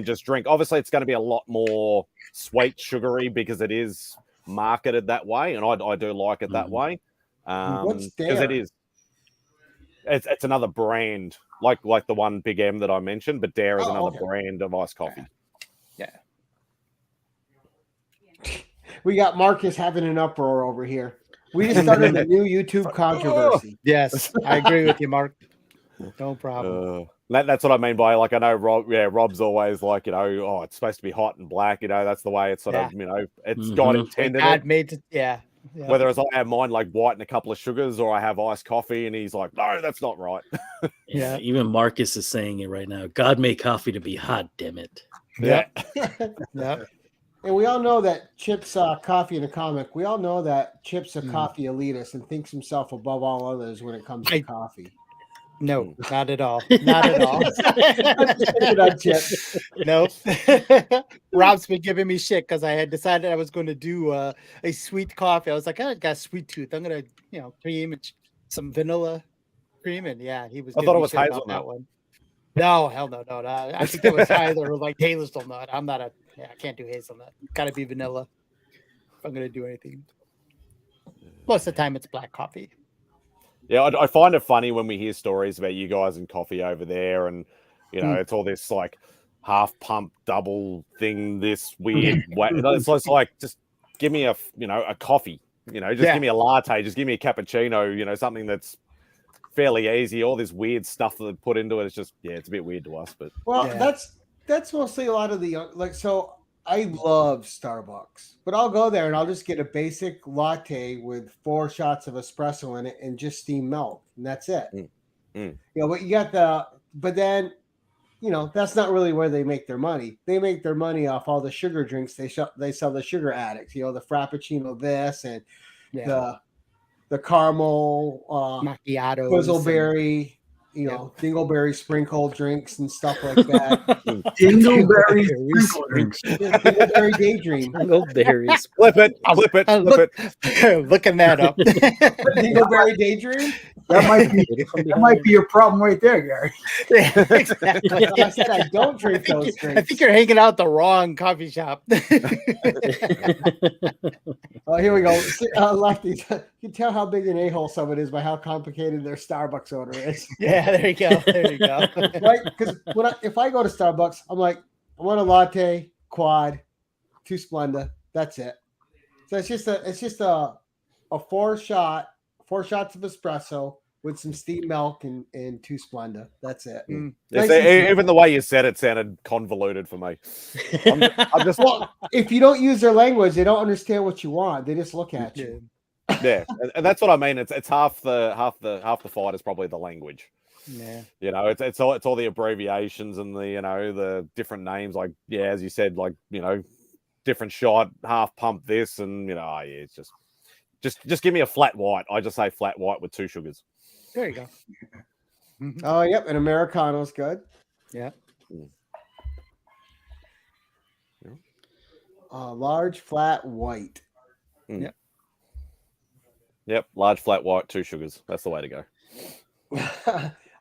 just drink. Obviously, it's going to be a lot more sweet, sugary because it is marketed that way, and I do like it that way. What's because Dare? it is. It's another brand, like the one Big M that I mentioned, but Dare is another brand of iced coffee. Yeah. We got Marcus having an uproar over here. We just started a new YouTube controversy. Yes, I agree with you, Mark. No problem. That's what I mean by, like, I know Rob's always like, it's supposed to be hot and black, that's the way it's sort of, it's God intended. God made it, yeah. Whether it's I have mine like white and a couple of sugars, or I have iced coffee, and he's like, no, that's not right. Yeah, even Marcus is saying it right now. God made coffee to be hot, damn it. Yeah. Yep. And we all know that Chip's coffee in a comic. We all know that Chip's a coffee elitist and thinks himself above all others when it comes to coffee. No, not at all. Not at all. Nope. Rob's been giving me shit because I had decided I was going to do a sweet coffee. I was like, I got a sweet tooth. I'm going to, cream and some vanilla cream. And yeah, he was. I thought it was hazelnut. That one. No, hell no. I think it was either like hazelnut. I'm not I can't do hazelnut. Got to be vanilla if I'm going to do anything. Most of the time, it's black coffee. Yeah, I find it funny when we hear stories about you guys and coffee over there, and it's all this like half pump double thing, this weird way. It's like, just give me a coffee, just give me a latte, just give me a cappuccino, something that's fairly easy. All this weird stuff that they put into it, it's just it's a bit weird to us. But that's mostly a lot of the so. I love Starbucks, but I'll go there and I'll just get a basic latte with 4 shots of espresso in it and just steam milk, and that's it. But you got but then, that's not really where they make their money. They make their money off all the sugar drinks they sell the sugar addicts. The Frappuccino this and the caramel macchiato, Quizzleberry. Dingleberry sprinkle drinks and stuff like that. Dingleberry sprinkle drinks. Dingleberry daydream. Dingleberries. Flip it. Looking that up. Dingleberry daydream. That might be your problem right there, Gary. Yeah, exactly. I said I don't drink those drinks. I think you're hanging out the wrong coffee shop. Oh, here we go. Lefty, you can tell how big an a-hole someone is by how complicated their Starbucks order is. Yeah, there you go. Right? Because if I go to Starbucks, I'm like, I want a latte, quad, 2 Splenda. That's it. So it's just a 4 shots of espresso with some steamed milk and 2 Splenda. That's it. Even the way you said it sounded convoluted for me. I'm just if you don't use their language, they don't understand what you want. They just look at you. Yeah, and that's what I mean. It's half the fight is probably the language. Yeah, it's all the abbreviations and the the different names, like as you said, like different shot, half pump this, and it's just give me a flat white. I just say flat white with 2 sugars. There you go. Oh, yep, an Americano's good. Yeah. Large flat white. Yeah. Yep, large flat white, 2 sugars. That's the way to go.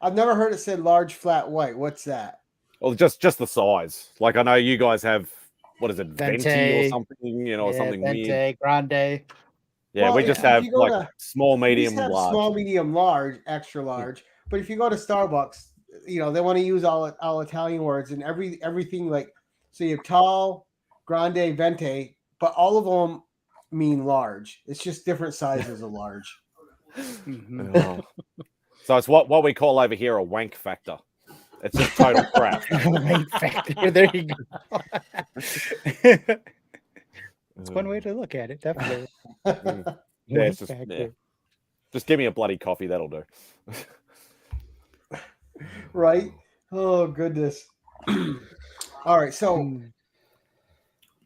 I've never heard it said large flat white. What's that? Well, just the size. Like, I know you guys have, what is it, Venti or something, or something Venti, weird. Grande. Yeah, we just have like small, medium, large. Small, medium, large, extra large. But if you go to Starbucks, they want to use all Italian words and everything like, so you have tall, grande, venti, but all of them mean large. It's just different sizes of large. So it's what we call over here a wank factor. It's just total crap. Wank factor. There you go. It's one way to look at it, definitely. Just give me a bloody coffee, that'll do. Right? Oh goodness. All right, so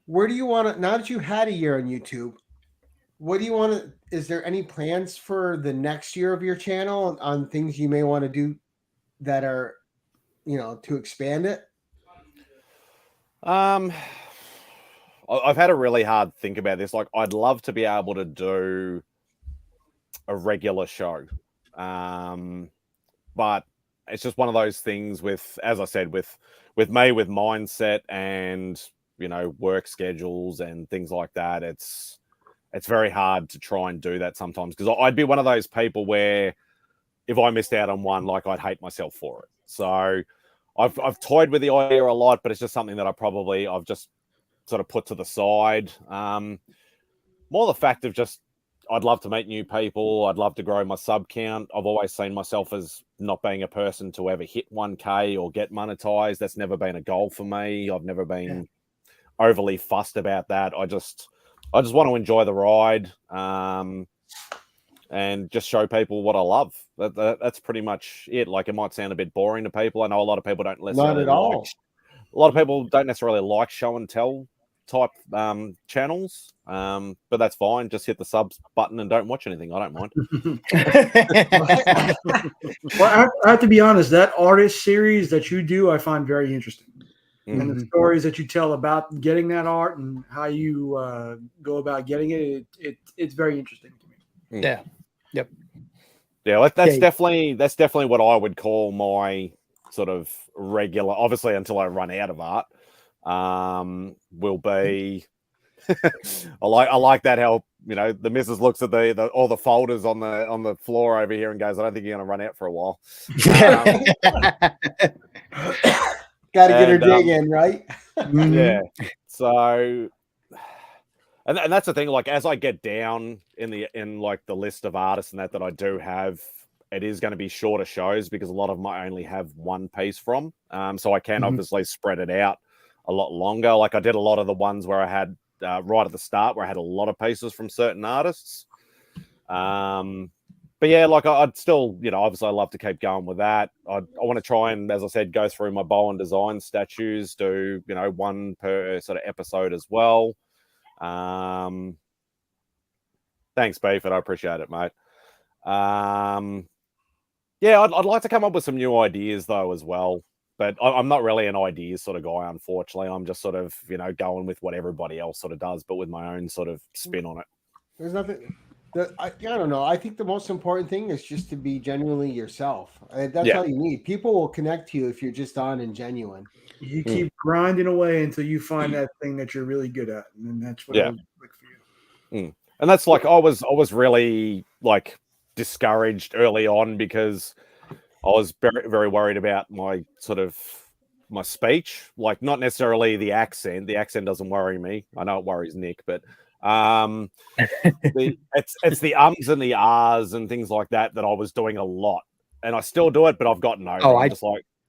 where do you want to, now that you had a year on YouTube, what do you want to, is there any plans for the next year of your channel on things you may want to do that are, to expand it? I've had a really hard think about this. Like, I'd love to be able to do a regular show. But it's just one of those things with, as I said, with me, with mindset and, work schedules and things like that. It's very hard to try and do that sometimes, because I'd be one of those people where if I missed out on one, like, I'd hate myself for it. So I've toyed with the idea a lot, but it's just something that I've just sort of put to the side. More the fact of just, I'd love to meet new people. I'd love to grow my sub count. I've always seen myself as not being a person to ever hit 1K or get monetized. That's never been a goal for me. I've never been overly fussed about that. I just want to enjoy the ride, and just show people what I love. That's pretty much it. Like, it might sound a bit boring to people. I know a lot of people don't necessarily Not at all. A lot of people don't necessarily like show and tell type channels, but that's fine. Just hit the subs button and don't watch anything. I don't mind. Well, I have to be honest, that artist series that you do, I find very interesting. And the stories that you tell about getting that art and how you go about getting it, it's very interesting to me. Yeah. Yep. Yeah, that's definitely what I would call my sort of regular, obviously until I run out of art, will be I like that, how the missus looks at the all the folders on the floor over here and goes, I don't think you're gonna run out for a while. Got to get her dig in, right? Yeah. So, and that's the thing. Like, as I get down in like the list of artists and that I do have, it is going to be shorter shows because a lot of them I only have one piece from. So I can obviously spread it out a lot longer. Like, I did a lot of the ones where I had right at the start where I had a lot of pieces from certain artists. But yeah, like, I'd still, obviously I love to keep going with that. I want to try and, as I said, go through my bow and design statues, do, one per sort of episode as well. Thanks, Beeford. I appreciate it, mate. Yeah, I'd like to come up with some new ideas though as well. But I'm not really an ideas sort of guy, unfortunately. I'm just sort of, going with what everybody else sort of does, but with my own sort of spin on it. There's nothing. I don't know. I think the most important thing is just to be genuinely yourself. That's all you need. People will connect to you if you're just on and genuine. You keep grinding away until you find that thing that you're really good at, and then that's what I look for you. And that's like, I was really like discouraged early on because I was very, very worried about my speech. Like, not necessarily the accent. The accent doesn't worry me. I know it worries Nick, but it's the ums and the ahs and things like that I was doing a lot, and I still do it, but I've gotten over it.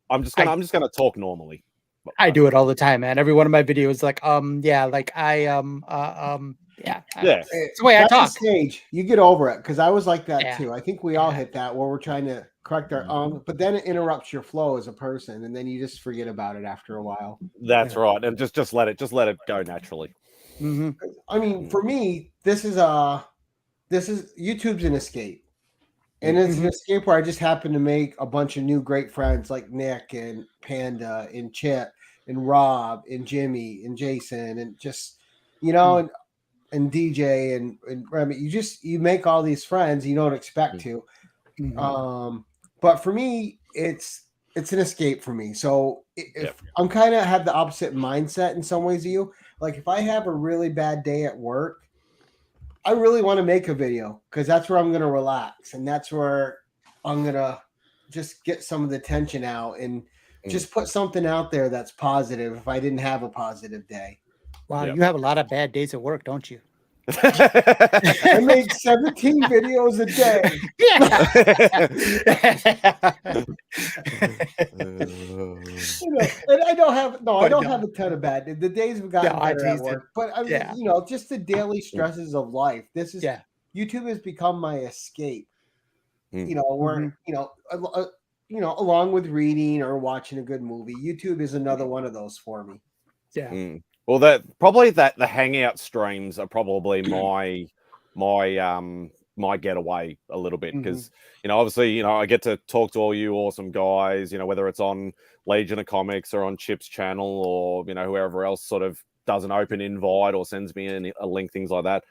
I'm just gonna talk normally. I do it all the time, man. Every one of my videos, like, it's the way I talk. Stage, you get over it, because I was like that too. I think we all hit that where we're trying to correct our but then it interrupts your flow as a person, and then you just forget about it after a while. That's right, and just let it go naturally. I mean, for me, this is YouTube's an escape, and it's an escape where I just happen to make a bunch of new great friends like Nick and Panda and Chip and Rob and Jimmy and Jason and just and DJ and Remy. You make all these friends you don't expect to. But for me, it's an escape for me. So if I'm kind of have the opposite mindset in some ways of you. Like, if I have a really bad day at work, I really want to make a video because that's where I'm going to relax, and that's where I'm going to just get some of the tension out and just put something out there that's positive if I didn't have a positive day. Wow, you have a lot of bad days at work, don't you? I make 17 videos a day. And I don't have a ton of bad days. The days have gotten better at work, but I mean, just the daily stresses of life. This is YouTube has become my escape. Where along with reading or watching a good movie, YouTube is another one of those for me. Well, the hangout streams are probably my getaway a little bit because obviously I get to talk to all you awesome guys, whether it's on Legion of Comics or on Chip's channel or whoever else sort of does an open invite or sends me a link, things like that.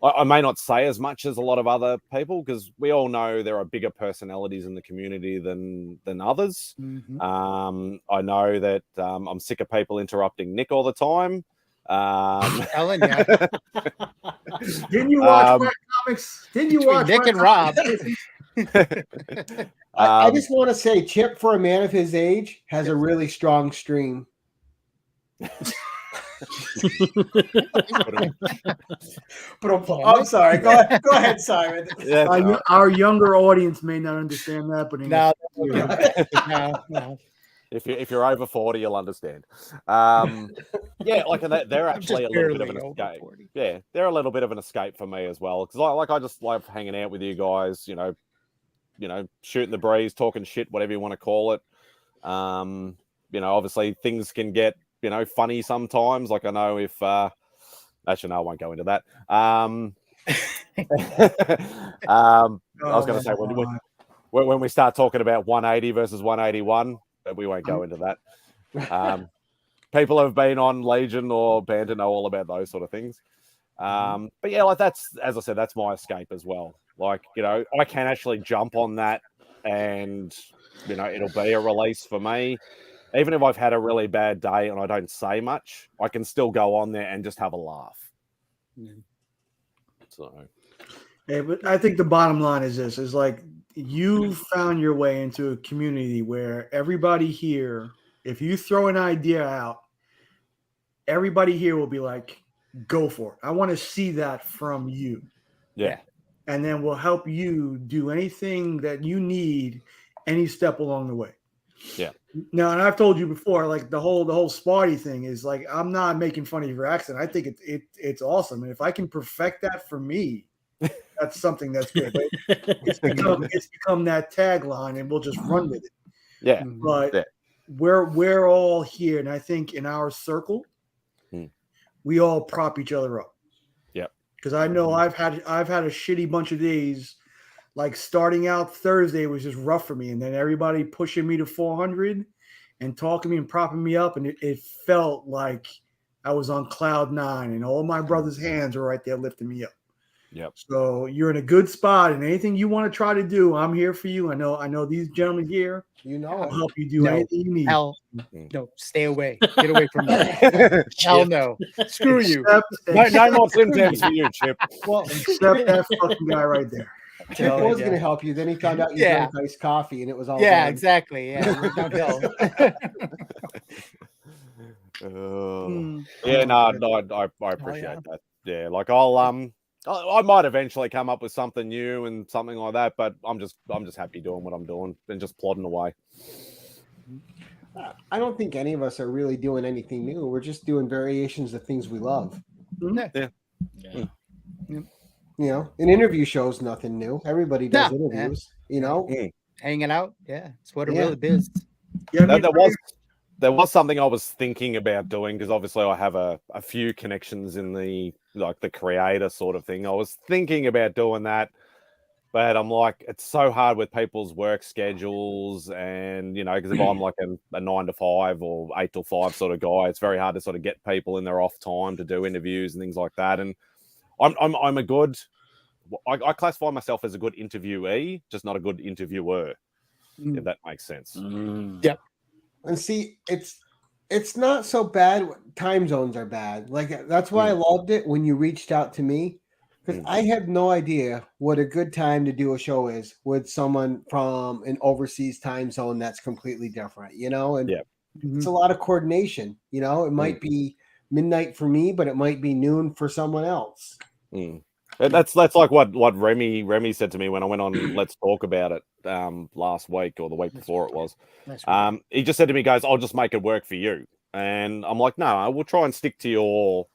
I may not say as much as a lot of other people because we all know there are bigger personalities in the community than others. I know that I'm sick of people interrupting Nick all the time. Ellen, yeah. Didn't you watch Mad Comics? Didn't you watch Nick and Rob? I just want to say, Chip, for a man of his age, has a really strong stream. I'm sorry. Go ahead, Simon. Our younger audience may not understand that, but no. If you're over 40, you'll understand. They're actually a little bit of an escape. 40. Yeah, they're a little bit of an escape for me as well because I just love hanging out with you guys. Shooting the breeze, talking shit, whatever you want to call it. Obviously things can get funny sometimes. Like I know if actually no, I won't go into that. I was going to say when we start talking about 180 versus 181, but we won't go into that. People have been on Legion or Banter know all about those sort of things. But yeah, that's, as I said, that's my escape as well. I can actually jump on that and it'll be a release for me. Even if I've had a really bad day and I don't say much, I can still go on there and just have a laugh. So, yeah, but I think the bottom line is this: is you found your way into a community where everybody here, if you throw an idea out, everybody here will be like, "Go for it! I want to see that from you." Yeah, and then we'll help you do anything that you need, any step along the way. Yeah. No, and I've told you before, the whole Spidey thing is I'm not making fun of your accent. I think it's awesome, and if I can perfect that for me, that's something that's good. But it's become that tagline, and we'll just run with it. Yeah, but we're all here, and I think in our circle, we all prop each other up. Yeah, because I know I've had a shitty bunch of days. Starting out Thursday was just rough for me. And then everybody pushing me to 400 and talking me and propping me up. And it felt like I was on cloud 9 and all my brother's hands were right there lifting me up. Yep. So you're in a good spot, and anything you want to try to do, I'm here for you. I know these gentlemen here. I'll help you do anything you need. Hell, no, stay away. Get away from me. Hell no. Screw you. No more symptoms for you, Chip. Well, except that fucking guy right there. Chip was going to help you. Then he found out you drank iced coffee, and it was all done. Exactly. Yeah, downhill. I appreciate that. Yeah, I might eventually come up with something new and something like that, but I'm just happy doing what I'm doing and just plodding away. I don't think any of us are really doing anything new. We're just doing variations of things we love. Yeah. An interview show's nothing new. Everybody does interviews. Hanging out. Yeah, it's what it really is. Yeah, there was something I was thinking about doing because obviously I have a few connections in the creator sort of thing. I was thinking about doing that, but I'm like, it's so hard with people's work schedules, and because if I'm like a 9 to 5 or 8 to 5 sort of guy, it's very hard to sort of get people in their off time to do interviews and things like that. And I'm a good. I classify myself as a good interviewee, just not a good interviewer. If that makes sense. Yep. And see, it's not so bad. Time zones are bad. That's why I loved it when you reached out to me, because I have no idea what a good time to do a show is with someone from an overseas time zone that's completely different. And it's a lot of coordination. It might be midnight for me, but it might be noon for someone else. That's like what Remy said to me when I went on Let's Talk About It last week or the week before it was. He just said to me, "Guys, I'll just make it work for you." And I'm like, "No, I will try and stick to your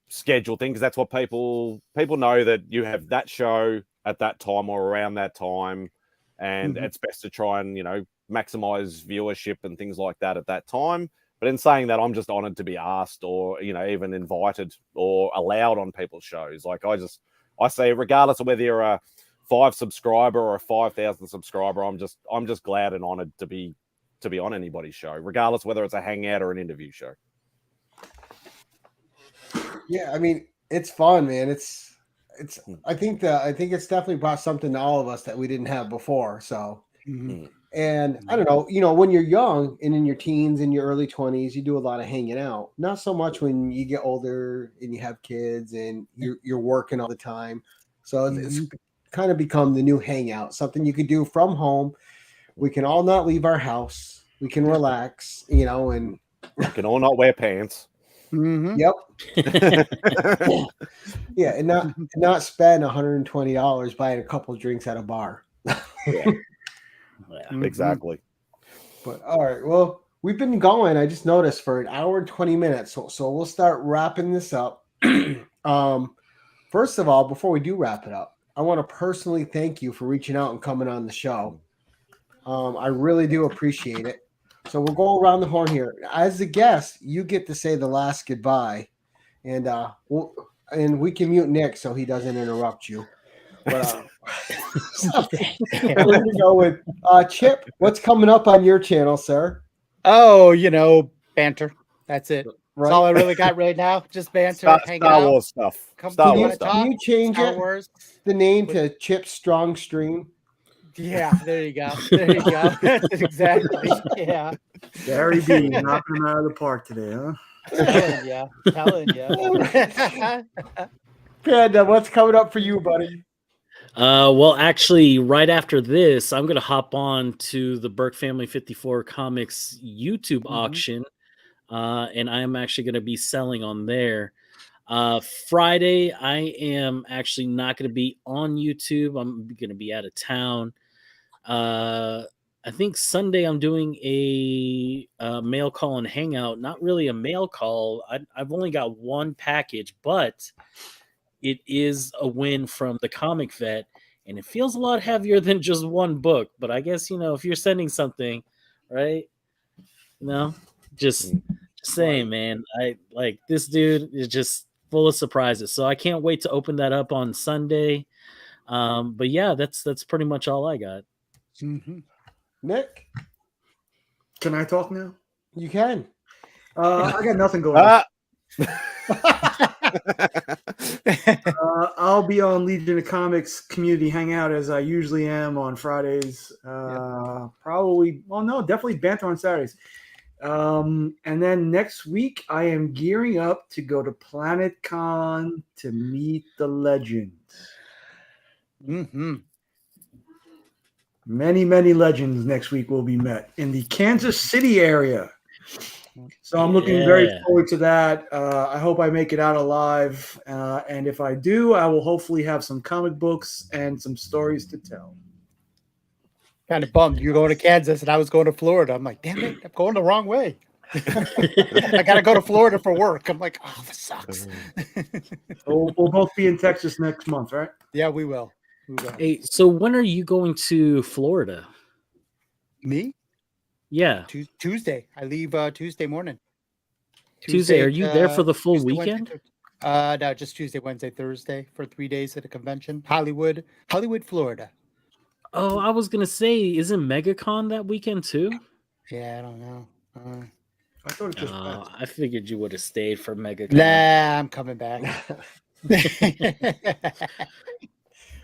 schedule thing, because that's what people know, that you have that show at that time or around that time, and it's best to try and maximize viewership and things like that at that time. But in saying that, I'm just honored to be asked, or even invited or allowed on people's shows. Like I say, regardless of whether you're a 5 subscriber or a 5,000 subscriber, I'm just glad and honored to be on anybody's show, regardless whether it's a hangout or an interview show. Yeah, I mean, it's fun, man. I think it's definitely brought something to all of us that we didn't have before. So, and I don't know, when you're young and in your teens and your early 20s, you do a lot of hanging out. Not so much when you get older and you have kids and you're working all the time. So it's kind of become the new hangout, something you could do from home. We can all not leave our house. We can relax, and we can all not wear pants. Yep. Yeah, and not spend $120 buying a couple of drinks at a bar. Yeah. Exactly. But all right, well, we've been going. I just noticed for an hour and 20 minutes, so we'll start wrapping this up. First of all, before we do wrap it up, I want to personally thank you for reaching out and coming on the show. I really do appreciate it. So we'll go around the horn here. As the guest, you get to say the last goodbye, and we can mute Nick so he doesn't interrupt you. But we're gonna go with Chip. What's coming up on your channel, sir? Oh, banter. That's it. Right. That's all I really got right now. Just banter, hang Star out. Wars stuff. Can you change Star the name to Chip Strong Stream? Yeah, there you go. There you go. Exactly. Yeah. Gary B knocking him out of the park today, huh? Telling you. Panda, what's coming up for you, buddy? Well, actually, right after this, I'm gonna hop on to the Burke Family 54 Comics YouTube auction, and I am actually gonna be selling on there. Friday, I am actually not gonna be on YouTube. I'm gonna be out of town. I think Sunday I'm doing a mail call and hangout. Not really a mail call. I've only got one package, but it is a win from the Comic Vet, and it feels a lot heavier than just one book. But I guess if you're sending something, right? Just saying, man. I like this dude is just full of surprises. So I can't wait to open that up on Sunday. But yeah, that's pretty much all I got. Nick, can I talk now? You can. I got nothing going on. I'll be on Legion of Comics community hangout as I usually am on Fridays. Definitely banter on Saturdays. And then next week I am gearing up to go to Planet Con to meet the legends. Many, many legends next week will be met in the Kansas City area. So I'm looking very forward to that. I hope I make it out alive. And if I do, I will hopefully have some comic books and some stories to tell. Kind of bummed. You're going to Kansas and I was going to Florida. I'm like, damn it, I'm going the wrong way. I got to go to Florida for work. I'm like, oh, this sucks. We'll both be in Texas next month, right? Yeah, we will. Hey, so when are you going to Florida? Me? Yeah. Tuesday. I leave Tuesday morning. Tuesday. Are you there for the full weekend? Wednesday, no, just Tuesday, Wednesday, Thursday for 3 days at a convention. Hollywood, Florida. Oh, I was gonna say, isn't MegaCon that weekend too? Yeah, I don't know. I thought it just I figured you would have stayed for MegaCon. Nah, I'm coming back.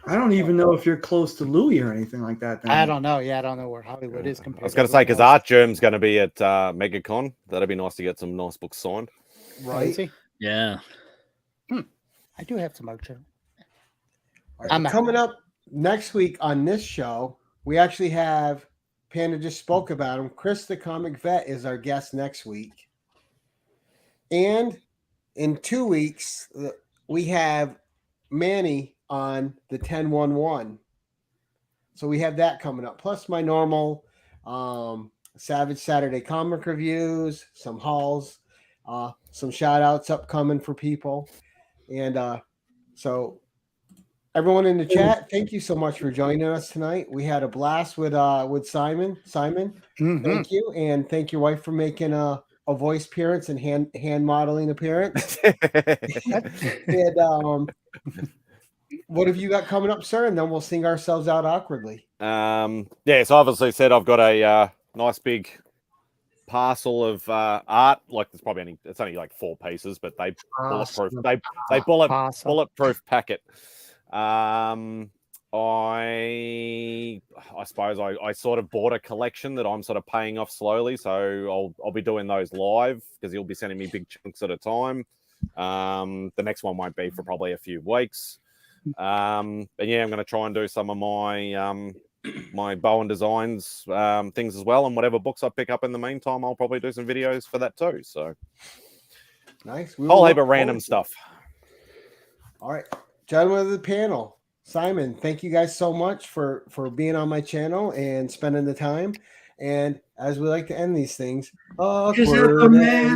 I don't even know if you're close to Louis or anything like that. Then. I don't know. Yeah, I don't know where Hollywood is compared. I was going to say, because Art Germ's going to be at MegaCon. That'd be nice to get some nice books signed. Right. Yeah. I do have some Art Germ. Coming up next week on this show, we actually have, Panda just spoke about him, Chris the Comic Vet is our guest next week. And in 2 weeks, we have Manny on the 1011. So we have that coming up. Plus my normal Savage Saturday comic reviews, some hauls, some shout outs upcoming for people. And so everyone in the chat, thank you so much for joining us tonight. We had a blast with Simon. Thank you. And thank your wife for making a voice appearance and hand modeling appearance. And what have you got coming up, sir? And then we'll sing ourselves out awkwardly. Yeah, so obviously said I've got a nice big parcel of art. Like it's only like 4 pieces, but they bulletproof. They bulletproof packet. I suppose I sort of bought a collection that I'm sort of paying off slowly, so I'll be doing those live because he'll be sending me big chunks at a time. The next one won't be for probably a few weeks. And yeah, I'm going to try and do some of my my Bowen Designs things as well, and whatever books I pick up in the meantime, I'll probably do some videos for that too. So nice, whole heap of random stuff. All right, gentlemen of the panel. Simon, thank you guys so much for being on my channel and spending the time. And as we like to end these things, awkward.